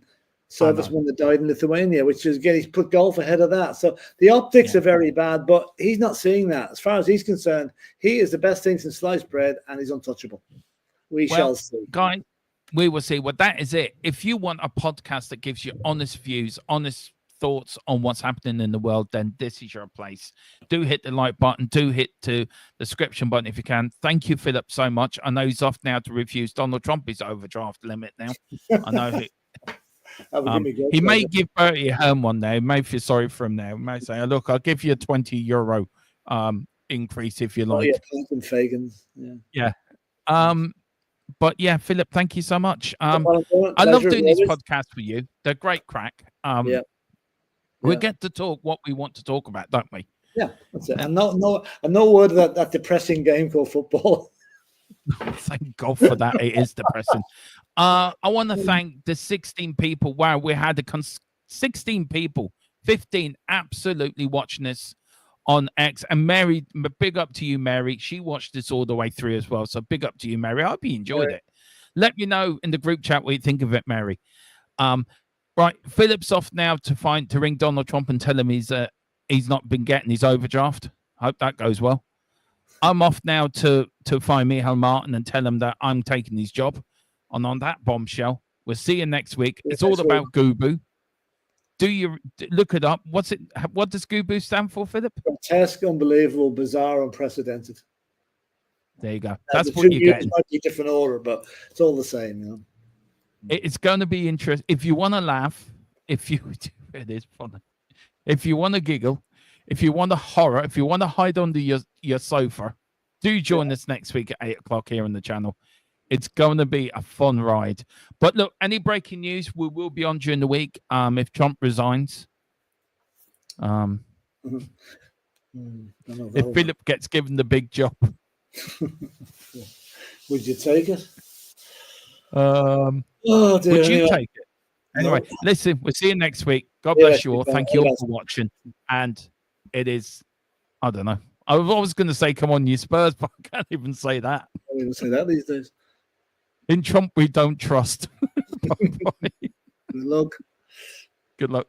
servicemen that died in Lithuania, which is, again, he's put golf ahead of that. So the optics are very bad, but he's not seeing that. As far as he's concerned, he is the best thing since sliced bread, and he's untouchable. We shall see. Guys, we will see. Well, that is it. If you want a podcast that gives you honest views, honest thoughts on what's happening in the world, then this is your place. Do hit the like button. Do hit the description button if you can. Thank you, Philip, so much. I know he's off now to refuse Donald Trump his overdraft limit now. I know he may give Bertie a Ahern one day. He may feel sorry for him now. He may say, look, I'll give you a €20 increase if you like. Yeah, Fagan. Yeah. But yeah, Philip, thank you so much. I love doing these podcasts with you. They're great crack. We get to talk what we want to talk about, don't we? Yeah, that's it. And no word of that depressing game called football. Thank God for that. It is depressing. I want to thank the 16 people. Wow, we had 16 people, 15 absolutely watching this on X. And Mary, big up to you, Mary. She watched this all the way through as well. So big up to you, Mary. I hope you enjoyed it. Let me know in the group chat what you think of it, Mary. Right, Philip's off now to ring Donald Trump and tell him he's not been getting his overdraft. Hope that goes well. I'm off now to find Michael Martin and tell him that I'm taking his job. And on that bombshell, we'll see you next week. It's all about Gubu. Do you look it up? What does Gubu stand for, Philip? Grotesque, unbelievable, bizarre, unprecedented. There you go. That's what you're getting. Might be a different order, but it's all the same, you know. It's going to be interesting. If you want to laugh, it is funny. If you want to giggle, if you want to horror, if you want to hide under your sofa, do join us next week at 8 o'clock here on the channel. It's going to be a fun ride. But look, any breaking news, we will be on during the week. If Trump resigns, if Philip gets given the big job, would you take it? Would you take it? Anyway, listen, we'll see you next week. God bless you all. Thank you all for watching. And it is, I don't know. I was going to say, come on, you Spurs, but I can't even say that. I can't even say that these days. In Trump, we don't trust. Good luck. Good luck.